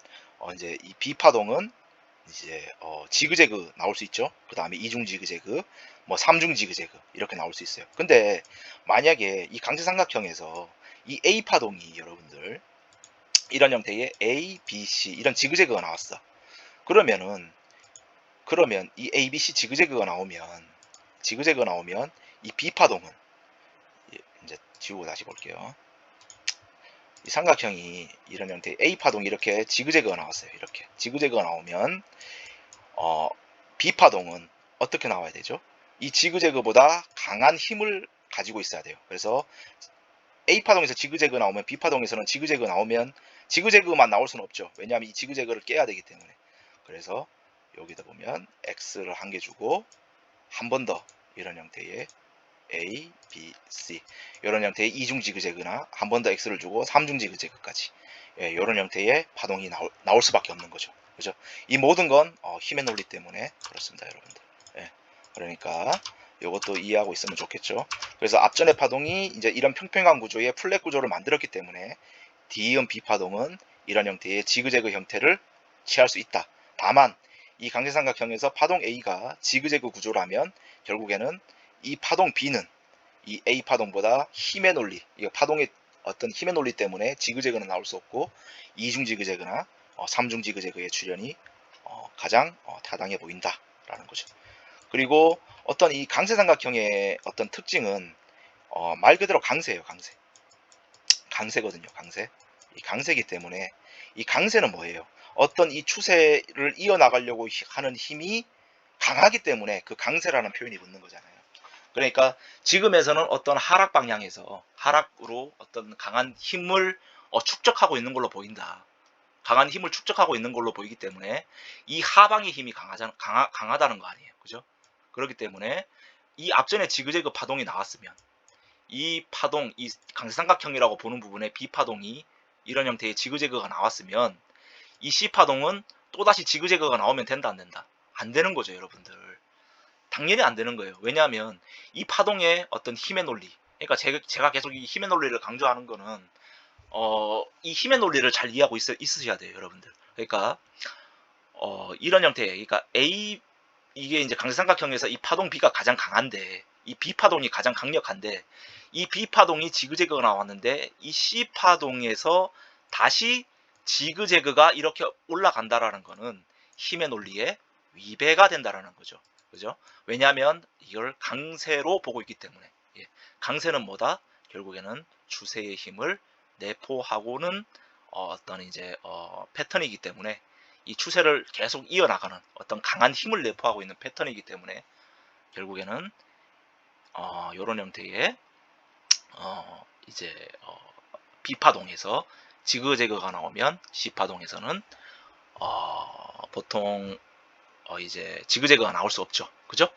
이제 이 B파동은 이제 지그재그 나올 수 있죠. 그 다음에 이중 지그재그, 뭐 삼중 지그재그 이렇게 나올 수 있어요. 근데 만약에 이 강제삼각형에서 이 A 파동이 여러분들 이런 형태의 A, B, C 이런 지그재그가 나왔어. 그러면 이 A, B, C 지그재그가 나오면 이 B 파동은 이제 지우고 다시 볼게요. 이 삼각형이 이런 형태의 A 파동이 이렇게 지그재그가 나왔어요. 이렇게 지그재그가 나오면 B 파동은 어떻게 나와야 되죠? 이 지그재그보다 강한 힘을 가지고 있어야 돼요. 그래서 A 파동에서 지그재그 나오면 B 파동에서는 지그재그 나오면 지그재그만 나올 수는 없죠. 왜냐하면 이 지그재그를 깨야 되기 때문에. 그래서 여기다 보면 X를 한 개 주고 한 번 더 이런 형태의 A, B, C 이런 형태의 이중 지그재그나 한 번 더 X를 주고 삼중 지그재그까지 이런 형태의 파동이 나올 수밖에 없는 거죠. 그죠? 이 모든 건 힘의 논리 때문에 그렇습니다, 여러분들. 예, 그러니까 이것도 이해하고 있으면 좋겠죠. 그래서 앞전의 파동이 이제 이런 평평한 구조의 플랫 구조를 만들었기 때문에 D음 B 파동은 이런 형태의 지그재그 형태를 취할 수 있다. 다만 이 강제삼각형에서 파동 A가 지그재그 구조라면 결국에는 이 파동 B는 이 A 파동보다 힘의 논리, 이 파동의 어떤 힘의 논리 때문에 지그재그는 나올 수 없고 이중 지그재그나 삼중 지그재그의 출현이 가장 타당해 보인다라는 거죠. 그리고 어떤 이 강세삼각형의 어떤 특징은 말 그대로 강세예요. 강세거든요. 강세. 이 강세이기 때문에 이 강세는 뭐예요? 어떤 이 추세를 이어나가려고 하는 힘이 강하기 때문에 그 강세라는 표현이 붙는 거잖아요. 그러니까 지금에서는 어떤 하락 방향에서 하락으로 어떤 강한 힘을 축적하고 있는 걸로 보인다. 강한 힘을 축적하고 있는 걸로 보이기 때문에 이 하방의 힘이 강하다는 거 아니에요. 그죠? 그렇기 때문에 이 앞전에 지그재그 파동이 나왔으면 이 파동, 이 강세삼각형이라고 보는 부분에 B파동이 이런 형태의 지그재그가 나왔으면 이 C파동은 또다시 지그재그가 나오면 된다, 안 된다? 안 되는 거죠, 여러분들. 당연히 안 되는 거예요. 왜냐하면 이 파동의 어떤 힘의 논리, 그러니까 제가 계속 이 힘의 논리를 강조하는 거는 이 힘의 논리를 잘 이해하고 있으셔야 돼요, 여러분들. 그러니까 이런 형태, 그러니까 이게 이제 강세삼각형에서 이 파동 B가 가장 강한데 이 B 파동이 가장 강력한데 이 B 파동이 지그재그가 나왔는데 이 C 파동에서 다시 지그재그가 이렇게 올라간다라는 거는 힘의 논리에 위배가 된다라는 거죠. 그죠? 왜냐하면 이걸 강세로 보고 있기 때문에. 예. 강세는 뭐다? 결국에는 추세의 힘을 내포하고는 어떤 이제 패턴이기 때문에 이 추세를 계속 이어나가는 어떤 강한 힘을 내포하고 있는 패턴이기 때문에 결국에는 이런 형태의 이제 B파동에서 지그재그가 나오면 C파동에서는 보통 이제 지그재그가 나올 수 없죠. 그죠?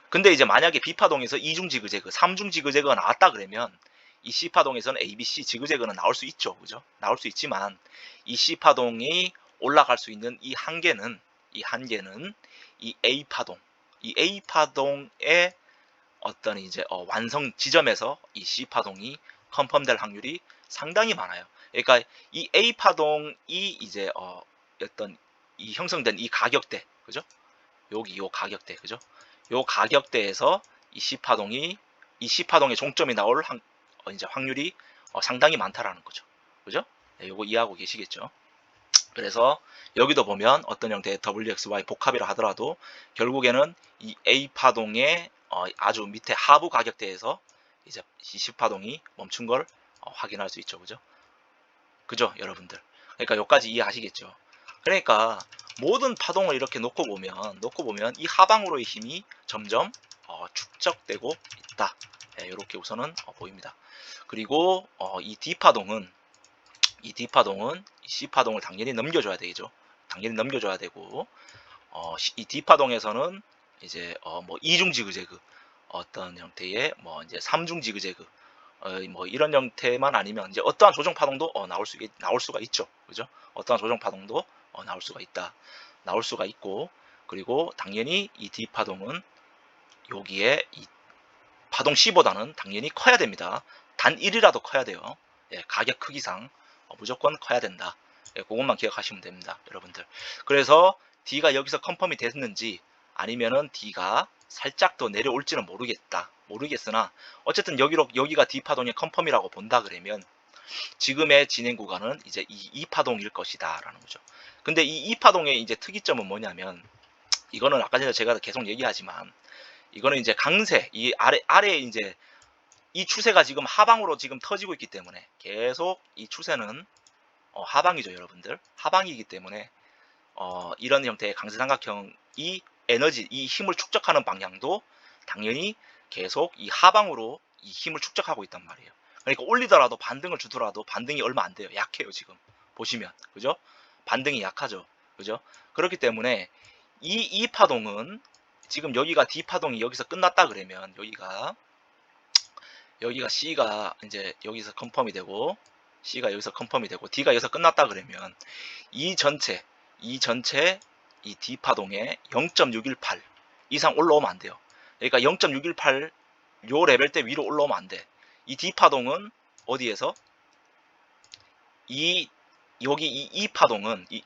근데 이제 만약에 B파동에서 이중 지그재그, 삼중 지그재그가 나왔다 그러면 이 C파동에서는 ABC 지그재그는 나올 수 있죠. 그죠? 나올 수 있지만 이 C파동이 올라갈 수 있는 이 한계는 이 A파동의 어떤 이제 완성 지점에서 이 C파동이 컨펌될 확률이 상당히 많아요. 그러니까 이 A파동이 이제 어떤 이 형성된 이 가격대, 그죠? 여기 요 가격대, 그죠? 요 가격대에서 이 C파동의 종점이 나올 이제 확률이 상당히 많다라는 거죠. 그죠? 네, 요거 이해하고 계시겠죠? 그래서 여기도 보면 어떤 형태의 WXY 복합이라 하더라도 결국에는 이 A 파동의 아주 밑에 하부 가격대에서 이제 10파동이 멈춘 걸 확인할 수 있죠. 그죠 여러분들? 그러니까 여기까지 이해하시겠죠? 그러니까 모든 파동을 이렇게 놓고 보면 이 하방으로의 힘이 점점 축적되고 있다. 이렇게 우선은 보입니다. 그리고 이 D파동은 이 C파동을 당연히 넘겨줘야 되죠. 당연히 넘겨줘야 되고 이 D파동에서는 이제 뭐 이중 지그재그 어떤 형태의 뭐 이제 삼중 지그재그 뭐 이런 형태만 아니면 이제 어떠한 조정 파동도 나올 수가 있죠. 그죠? 어떠한 조정 파동도 나올 수가 있고 그리고 당연히 이 D 파동은 여기에 이 파동 C보다는 당연히 커야 됩니다. 단 1이라도 커야 돼요. 예, 가격 크기상 무조건 커야 된다. 예, 그것만 기억하시면 됩니다. 여러분들. 그래서 D가 여기서 컨펌이 됐는지 아니면은 D가 살짝 더 내려올지는 모르겠으나 어쨌든 여기가 D 파동의 컨펌이라고 본다 그러면 지금의 진행 구간은 이제 이 파동일 것이다 라는 거죠. 근데 이 파동의 이제 특이점은 뭐냐면 이거는 아까 전에 제가 계속 얘기하지만 이거는 이제 강세 이 아래에 이제 이 추세가 지금 하방으로 지금 터지고 있기 때문에 계속 이 추세는 하방이죠 여러분들. 하방이기 때문에 이런 형태의 강세 삼각형이 이 힘을 축적하는 방향도 당연히 계속 이 하방으로 이 힘을 축적하고 있단 말이에요. 그러니까 올리더라도 반등을 주더라도 반등이 얼마 안 돼요. 약해요 지금 보시면. 그죠? 반등이 약하죠. 그죠? 그렇기 때문에 이 파동은 지금 여기가 D 파동이 여기서 끝났다 그러면 여기가 C가 이제 여기서 컨펌이 되고 C가 여기서 컨펌이 되고 D가 여기서 끝났다 그러면 이 전체 이 D 파동에 0.618 이상 올라오면 안 돼요. 그러니까 0.618 요 레벨대 위로 올라오면 안 돼. 이 D 파동은 어디에서 여기 이 파동은 이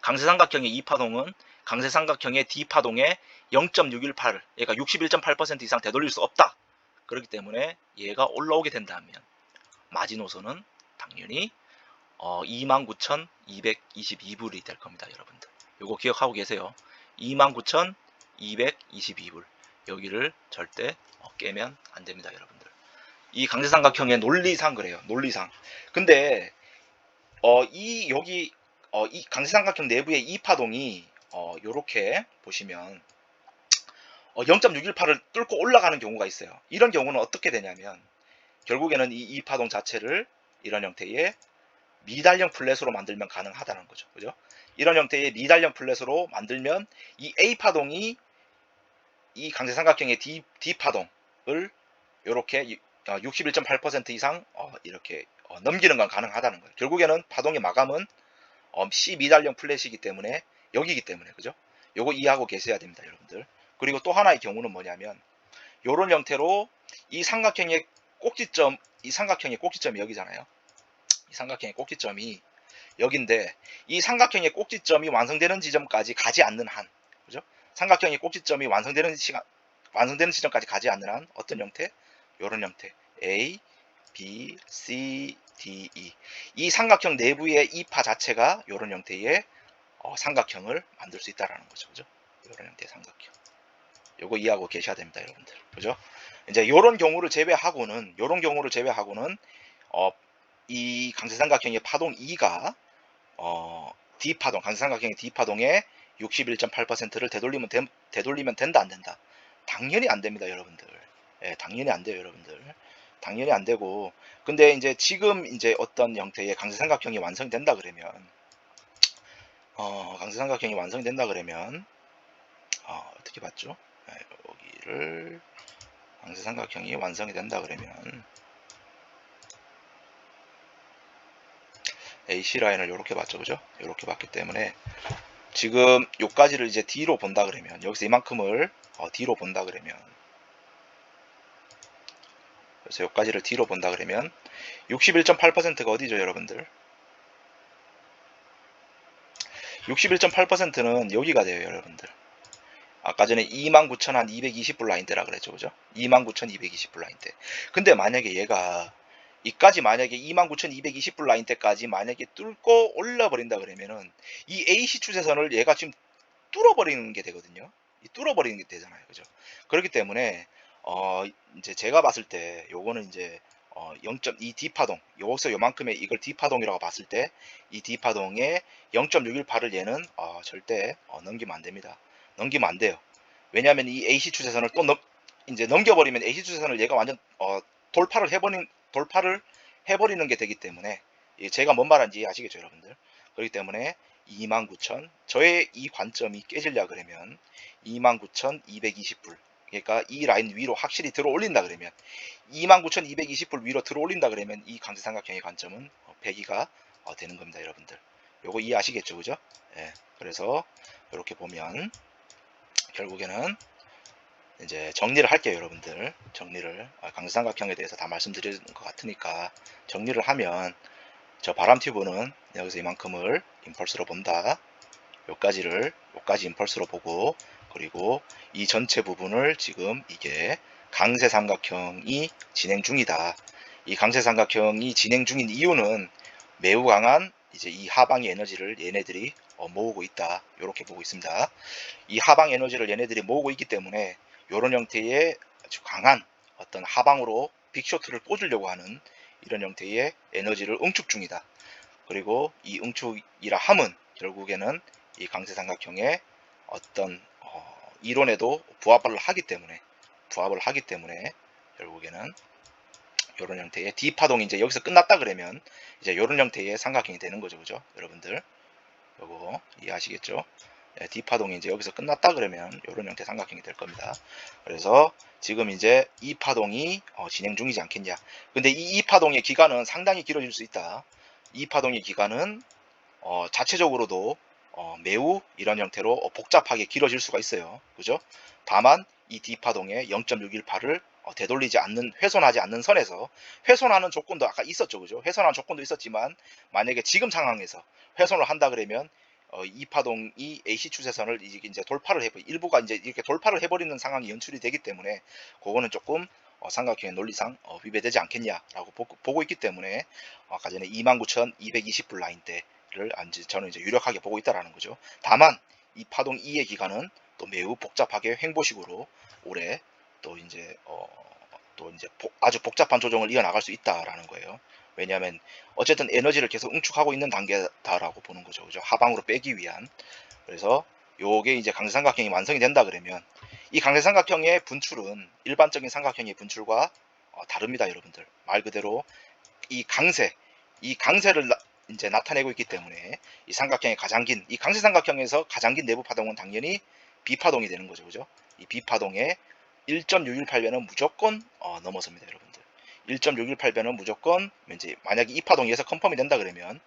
강세삼각형의 이 파동은 강세삼각형의 D 파동의 0.618 얘가 61.8% 이상 되돌릴 수 없다. 그렇기 때문에 얘가 올라오게 된다면 마지노선은 당연히 29,222불이 될 겁니다. 여러분들 요거 기억하고 계세요. 29,222불 여기를 절대 깨면 안 됩니다. 여러분들 이 강세삼각형의 논리상 그래요. 논리상. 근데 이 강세삼각형 내부의 이 파동이 요렇게 보시면 0.618을 뚫고 올라가는 경우가 있어요. 이런 경우는 어떻게 되냐면 결국에는 이 파동 자체를 이런 형태의 미달형 플랫으로 만들면 가능하다는 거죠. 그죠? 이런 형태의 미달형 플랫으로 만들면 이 A 파동이 이 강세삼각형의 D 파동을 이렇게 61.8% 이상 이렇게 넘기는 건 가능하다는 거예요. 결국에는 파동의 마감은 C 미달형 플랫이기 때문에 여기기 때문에 그죠? 요거 이해하고 계셔야 됩니다, 여러분들. 그리고 또 하나의 경우는 뭐냐면 요런 형태로 이 삼각형의 꼭지점이 여기잖아요. 이 삼각형의 꼭지점이 여기인데 이 삼각형의 꼭지점이 완성되는 지점까지 가지 않는 한, 그죠? 삼각형의 꼭지점이 완성되는 지점까지 가지 않는 한 어떤 형태? 요런 형태 A, B, C, D, E 이 삼각형 내부의 이 파 자체가 요런 형태의 삼각형을 만들 수 있다라는 거죠, 그죠? 요런 형태의 삼각형. 요거 이해하고 계셔야 됩니다, 여러분들. 그죠? 이제 요런 경우를 제외하고는 이 강세삼각형의 파동 2가 D파동, 강세삼각형의 D파동의 61.8%를 되돌리면 된다, 안 된다? 당연히 안 됩니다, 여러분들. 예, 당연히 안 돼요, 여러분들. 당연히 안 되고. 근데 이제 지금 이제 어떤 형태의 강세삼각형이 완성된다 그러면, 강세삼각형이 완성된다 그러면, 어떻게 봤죠? 예, 여기를, 강세삼각형이 완성이 된다 그러면, AC 라인을 이렇게 봤죠, 그죠? 이렇게 봤기 때문에 지금 요까지를 이제 D로 본다 그러면 여기서 이만큼을 D로 본다 그러면 그래서 요까지를 D로 본다 그러면 61.8%가 어디죠, 여러분들? 61.8%는 여기가 돼요, 여러분들. 아까 전에 29,220불 라인대라 그랬죠, 그죠? 29,220불 라인대. 근데 만약에 얘가 이까지 만약에 29,220불 라인 때까지 만약에 뚫고 올라버린다 그러면은 이 AC 추세선을 얘가 지금 뚫어버리는 게 되거든요. 뚫어버리는 게 되잖아요. 그죠? 그렇기 때문에 이제 제가 봤을 때 요거는 이제 0.2 D파동, 여기서 요만큼의 이걸 D파동이라고 봤을 때 이 D파동에 0.618을 얘는 절대 넘기면 안 됩니다. 넘기면 안 돼요. 왜냐하면 이 AC 추세선을 또 이제 넘겨버리면 AC 추세선을 얘가 완전 돌파를 해버리는 게 되기 때문에 제가 뭔 말인지 아시겠죠, 여러분들? 그렇기 때문에 29,000 저의 이 관점이 깨지려 그러면 29,220불, 그러니까 이 라인 위로 확실히 들어 올린다 그러면 29,220불 위로 들어 올린다 그러면 이 강세삼각형의 관점은 102가 되는 겁니다, 여러분들. 요거 이해하시겠죠, 그죠? 예. 그래서 이렇게 보면 결국에는 이제 정리를 할게요, 여러분들. 정리를 강세삼각형에 대해서 다 말씀드린 것 같으니까 정리를 하면 저 바람튜브는 여기서 이만큼을 임펄스로 본다. 요까지 임펄스로 보고, 그리고 이 전체 부분을 지금 이게 강세삼각형이 진행 중이다. 이 강세삼각형이 진행 중인 이유는 매우 강한 이제 이 하방의 에너지를 얘네들이 모으고 있다. 이렇게 보고 있습니다. 이 하방 에너지를 얘네들이 모으고 있기 때문에 이런 형태의 아주 강한 어떤 하방으로 빅쇼트를 꽂으려고 하는 이런 형태의 에너지를 응축 중이다. 그리고 이 응축이라 함은 결국에는 이 강세삼각형의 어떤 이론에도 부합을 하기 때문에 결국에는 이런 형태의 D파동이 이제 여기서 끝났다 그러면 이제 이런 형태의 삼각형이 되는 거죠, 그죠, 여러분들? 요거 이해하시겠죠? 네, D파동이 이제 여기서 끝났다 그러면 이런 형태 삼각형이 될 겁니다. 그래서 지금 이제 이 파동이 진행 중이지 않겠냐. 근데 이 파동의 기간은 상당히 길어질 수 있다. 이 파동의 기간은 자체적으로도 매우 이런 형태로 복잡하게 길어질 수가 있어요. 그죠? 다만 이 D파동의 0.618을 되돌리지 않는, 훼손하지 않는 선에서, 훼손하는 조건도 아까 있었죠. 그죠? 훼손하는 조건도 있었지만 만약에 지금 상황에서 훼손을 한다 그러면 이 파동이 AC 추세선을 이제 돌파를 일부가 이제 이렇게 돌파를 해버리는 상황이 연출이 되기 때문에 그거는 조금 삼각형의 논리상 위배되지 않겠냐라고 보고 있기 때문에 아까 전에 29,220불 라인대를 저는 이제 유력하게 보고 있다라는 거죠. 다만 이 파동 2의 기간은 또 매우 복잡하게 횡보식으로 올해 또 이제 아주 복잡한 조정을 이어나갈 수 있다라는 거예요. 왜냐하면 어쨌든 에너지를 계속 응축하고 있는 단계다라고 보는 거죠. 그죠? 하방으로 빼기 위한. 그래서 요게 이제 강세삼각형이 완성이 된다 그러면 이 강세삼각형의 분출은 일반적인 삼각형의 분출과 다릅니다, 여러분들. 말 그대로 이 강세를 이제 나타내고 있기 때문에 이 삼각형의 가장 긴, 이 강세삼각형에서 가장 긴 내부 파동은 당연히 B파동이 되는 거죠. 그죠? 이 B파동의 1.618배는 무조건 넘어섭니다, 여러분들. 1.618배는 무조건 이제 만약에 이 파동이 에서 컨펌이 된다 그러면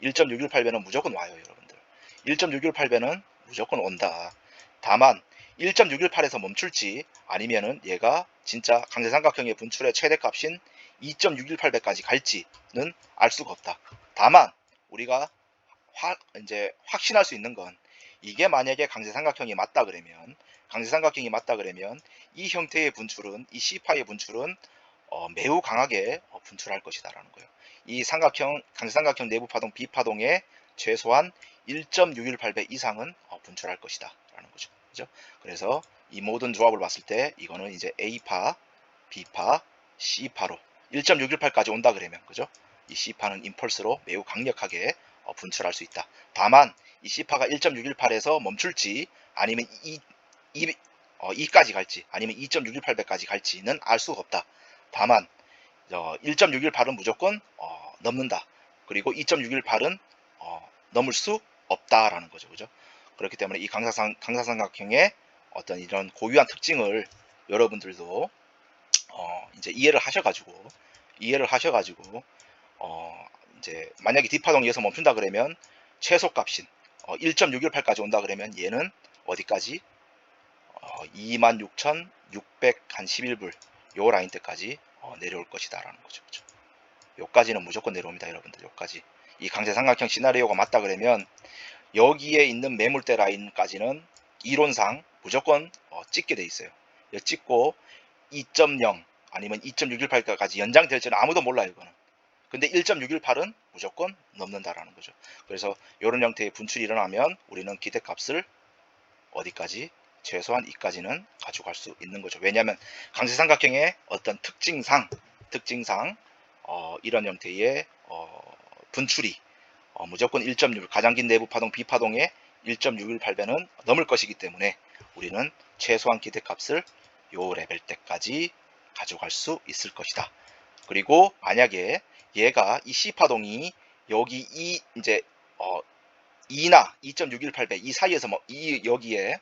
1.618배는 무조건 와요, 여러분들. 1.618배는 무조건 온다. 다만 1.618에서 멈출지 아니면은 얘가 진짜 강세삼각형의 분출의 최대값인 2.618배까지 갈지는 알 수가 없다. 다만 우리가 이제 확신할 수 있는 건 이게 만약에 강세삼각형이 맞다 그러면 이 형태의 분출은, 이 C파의 분출은 매우 강하게 분출할 것이다라는 거예요. 이 강세삼각형 내부 파동 B파동의 최소한 1.618배 이상은 분출할 것이다라는 거죠. 그죠? 그래서 이 모든 조합을 봤을 때 이거는 이제 A파, B파, C파로 1.618까지 온다 그러면, 그죠? 이 C파는 임펄스로 매우 강력하게 분출할 수 있다. 다만 이 C파가 1.618에서 멈출지 아니면 2까지 갈지 아니면 2.618배까지 갈지는 알 수가 없다. 다만 1.618은 무조건 넘는다. 그리고 2.618은 넘을 수 없다라는 거죠. 그죠? 그렇기 때문에 이 강사삼각형의 어떤 이런 고유한 특징을 여러분들도 이제 이해를 하셔가지고 이제 만약에 D파동에서 멈춘다 그러면 최소값인 1.618까지 온다 그러면 얘는 어디까지 26,611불 요 라인 때까지 내려올 것이다 라는 거죠. 그죠? 요까지는 무조건 내려옵니다, 여러분들. 요까지 이 강세삼각형 시나리오가 맞다 그러면 여기에 있는 매물대 라인까지는 이론상 무조건 찍게 돼 있어요. 찍고 2.0 아니면 2.618까지 연장될지는 아무도 몰라요. 이거는 근데 1.618은 무조건 넘는다라는 거죠. 그래서 이런 형태의 분출이 일어나면 우리는 기대값을 어디까지? 최소한 이까지는 가져갈 수 있는 거죠. 왜냐하면 강세삼각형의 어떤 특징상 이런 형태의 분출이 무조건 1.6 가장 긴 내부 파동 B파동의 1.618배는 넘을 것이기 때문에 우리는 최소한 기대값을 요 레벨 때까지 가져갈 수 있을 것이다. 그리고 만약에 얘가 이 C파동이 여기 이 이제 2나 2.618배 이 사이에서 뭐 여기에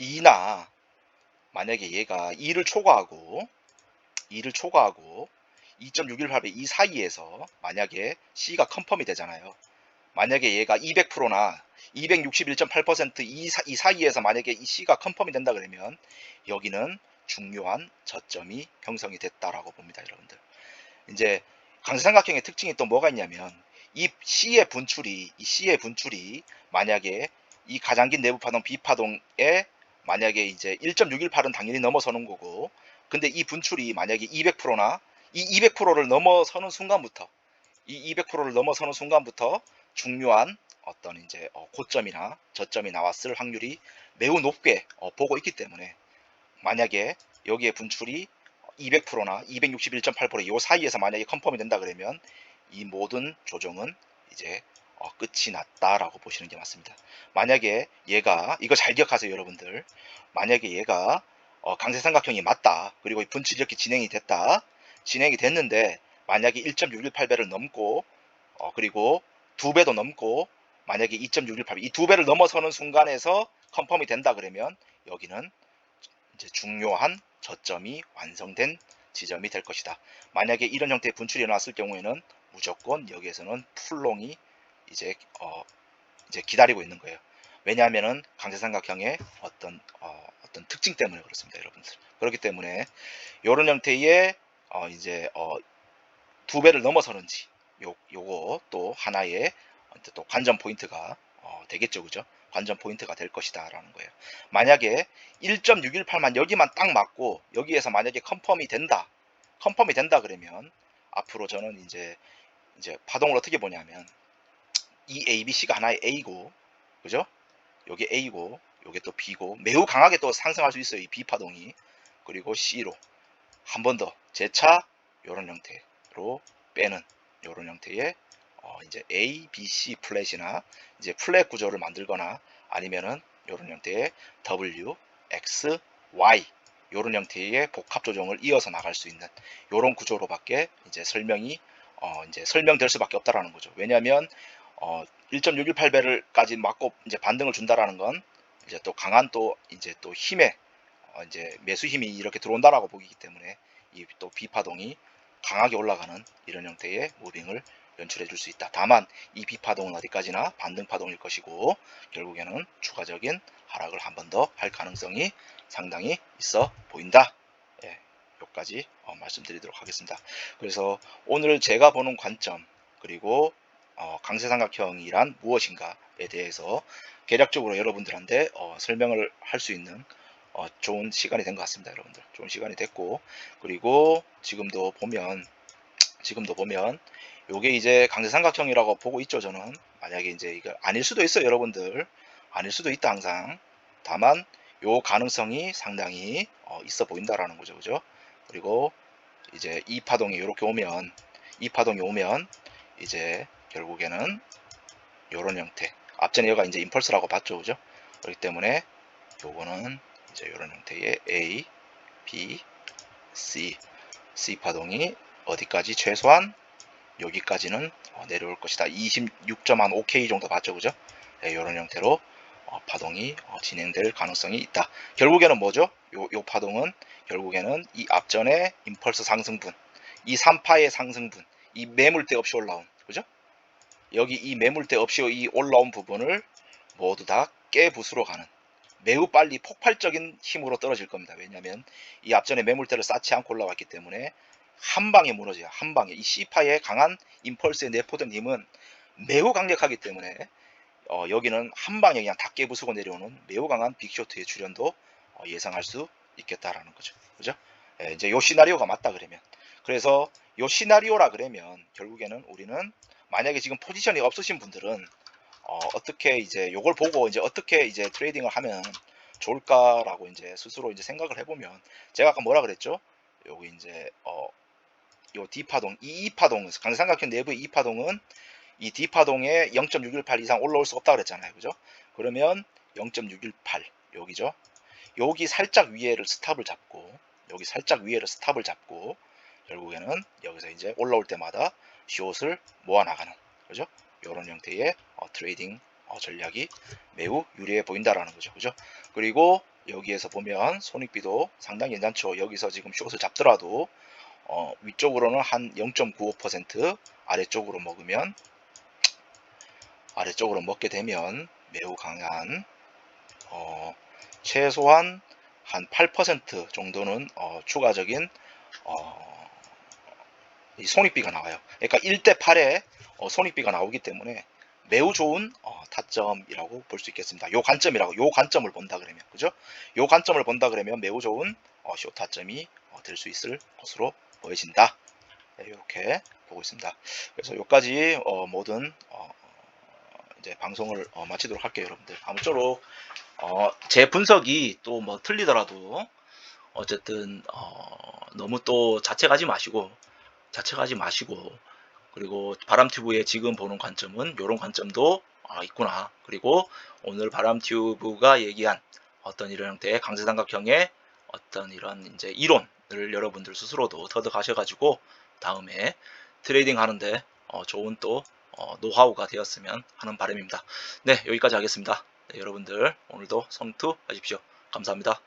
2나 만약에 얘가 2를 초과하고 2.618배 이 사이에서 만약에 C가 컨펌이 되잖아요. 만약에 얘가 200%나 261.8% 이 사이에서 만약에 이 C가 컨펌이 된다 그러면 여기는 중요한 저점이 형성이 됐다라고 봅니다, 여러분들. 이제 강세삼각형의 특징이 또 뭐가 있냐면 이 C의 분출이 만약에 이 가장 긴 내부 파동 B파동에 만약에 이제 1.618은 당연히 넘어서는 거고, 근데 이 분출이 만약에 200%나 이 200%를 넘어서는 순간부터 중요한 어떤 이제 고점이나 저점이 나왔을 확률이 매우 높게 보고 있기 때문에 만약에 여기에 분출이 200%나 261.8%이 사이에서 만약에 컨펌이 된다 그러면 이 모든 조정은 이제 끝이 났다라고 보시는 게 맞습니다. 만약에 얘가 이거 잘 기억하세요, 여러분들. 만약에 얘가 강세삼각형이 맞다. 그리고 분출이 이렇게 진행이 됐는데 만약에 1.618배를 넘고 그리고 2배도 넘고 만약에 2.618배 이 2배를 넘어서는 순간에서 컨펌이 된다 그러면 여기는 이제 중요한 저점이 완성된 지점이 될 것이다. 만약에 이런 형태의 분출이 일어났을 경우에는 무조건 여기에서는 풀롱이 이제 기다리고 있는 거예요. 왜냐하면은 강세삼각형의 어떤 특징 때문에 그렇습니다, 여러분들. 그렇기 때문에 이런 형태의 이제 2배를 넘어서는지 요거 또 하나의 또 관전 포인트가 되겠죠, 그죠? 관전 포인트가 될 것이다 라는 거예요. 만약에 1.618만 여기만 딱 맞고 여기에서 만약에 컨펌이 된다 그러면 앞으로 저는 이제 파동을 어떻게 보냐면 이 ABC가 하나의 A고, 그죠? 요게 A고 요게 또 B고 매우 강하게 또 상승할 수 있어요, 이 B 파동이. 그리고 C로 한 번 더 재차 요런 형태로 빼는 요런 형태의 이제 A, B, C 플랫이나 이제 플랫 구조를 만들거나 아니면은 요런 형태의 W, X, Y 요런 형태의 복합 조정을 이어서 나갈 수 있는 요런 구조로밖에 이제 설명이 이제 설명될 수밖에 없다라는 거죠. 왜냐하면 1.618배를까지 맞고 이제 반등을 준다라는 건 이제 또 강한 또 이제 또 힘에 이제 매수 힘이 이렇게 들어온다라고 보기 때문에 이 또 비파동이 강하게 올라가는 이런 형태의 무빙을 연출해 줄 수 있다. 다만 이 비파동은 어디까지나 반등 파동일 것이고 결국에는 추가적인 하락을 한 번 더 할 가능성이 상당히 있어 보인다. 예, 여기까지 말씀드리도록 하겠습니다. 그래서 오늘 제가 보는 관점 그리고 강세삼각형이란 무엇인가에 대해서 개략적으로 여러분들한테 설명을 할 수 있는 좋은 시간이 된 것 같습니다, 여러분들. 좋은 시간이 됐고, 그리고 지금도 보면 요게 이제 강세삼각형이라고 보고 있죠, 저는. 만약에 이제 이거 아닐 수도 있어요, 여러분들. 아닐 수도 있다, 항상. 다만 요 가능성이 상당히 있어 보인다라는 거죠, 그죠? 그리고 이제 이 파동이 이렇게 오면 이제 결국에는 요런 형태. 앞전에 여기가 이제 임펄스라고 봤죠, 그죠? 그렇기 때문에 요거는 이제 이런 형태의 A, B, C 파동이 어디까지 최소한 여기까지는 내려올 것이다. 26.5K 정도 봤죠, 그죠? 네, 이런 형태로 파동이 진행될 가능성이 있다. 결국에는 뭐죠? 요 파동은 결국에는 이 앞전의 임펄스 상승분, 이 3파의 상승분, 이 매물대 없이 올라온, 그죠? 여기 이 매물대 없이 이 올라온 부분을 모두 다 깨부수러 가는 매우 빨리 폭발적인 힘으로 떨어질 겁니다. 왜냐하면 이 앞전에 매물대를 쌓지 않고 올라왔기 때문에 한 방에 무너져요. 한 방에. 이 C파의 강한 임펄스에 내포된 힘은 매우 강력하기 때문에 여기는 한 방에 그냥 다 깨부수고 내려오는 매우 강한 빅쇼트의 출현도 예상할 수 있겠다라는 거죠. 그죠? 예, 이제 요 시나리오가 맞다 그러면. 그래서 요 시나리오라 그러면 결국에는 우리는 만약에 지금 포지션이 없으신 분들은 어떻게 이제 요걸 보고 이제 어떻게 이제 트레이딩을 하면 좋을까라고 이제 스스로 이제 생각을 해보면, 제가 아까 뭐라 그랬죠? 여기 이제 요 D파동, 이 E파동, 강세삼각형 내부의 E파동은 이 D파동에 0.618 이상 올라올 수 없다 그랬잖아요. 그죠? 그러면 0.618 여기죠. 여기 살짝 위에를 스탑을 잡고, 여기 살짝 위에를 스탑을 잡고, 결국에는 여기서 이제 올라올 때마다 숏을 모아 나가는, 그죠? 이런 형태의 트레이딩 전략이 매우 유리해 보인다라는 거죠. 그죠? 그리고 여기에서 보면 손익비도 상당히 괜찮죠. 여기서 지금 숏을 잡더라도 위쪽으로는 한 0.95%, 아래쪽으로 먹게 되면 매우 강한 최소한 한 8% 정도는 추가적인 이 손익비가 나와요. 그러니까 1대 8에 손익비가 나오기 때문에 매우 좋은 타점이라고 볼 수 있겠습니다. 요 관점을 본다 그러면, 그죠? 요 관점을 본다 그러면 매우 좋은 숏 타점이 될 수 있을 것으로 보여진다. 네, 이렇게 보고 있습니다. 그래서 여기까지 모든 이제 방송을 마치도록 할게요, 여러분들. 아무쪼록 제 분석이 또 뭐 틀리더라도 어쨌든 너무 또 자책하지 마시고, 그리고 바람튜브의 지금 보는 관점은 이런 관점도 있구나. 그리고 오늘 바람튜브가 얘기한 어떤 이런 형태의 강세삼각형의 어떤 이런 이제 이론을 여러분들 스스로도 터득하셔가지고 다음에 트레이딩 하는데 좋은 또 노하우가 되었으면 하는 바람입니다. 네, 여기까지 하겠습니다. 네, 여러분들 오늘도 성투하십시오. 감사합니다.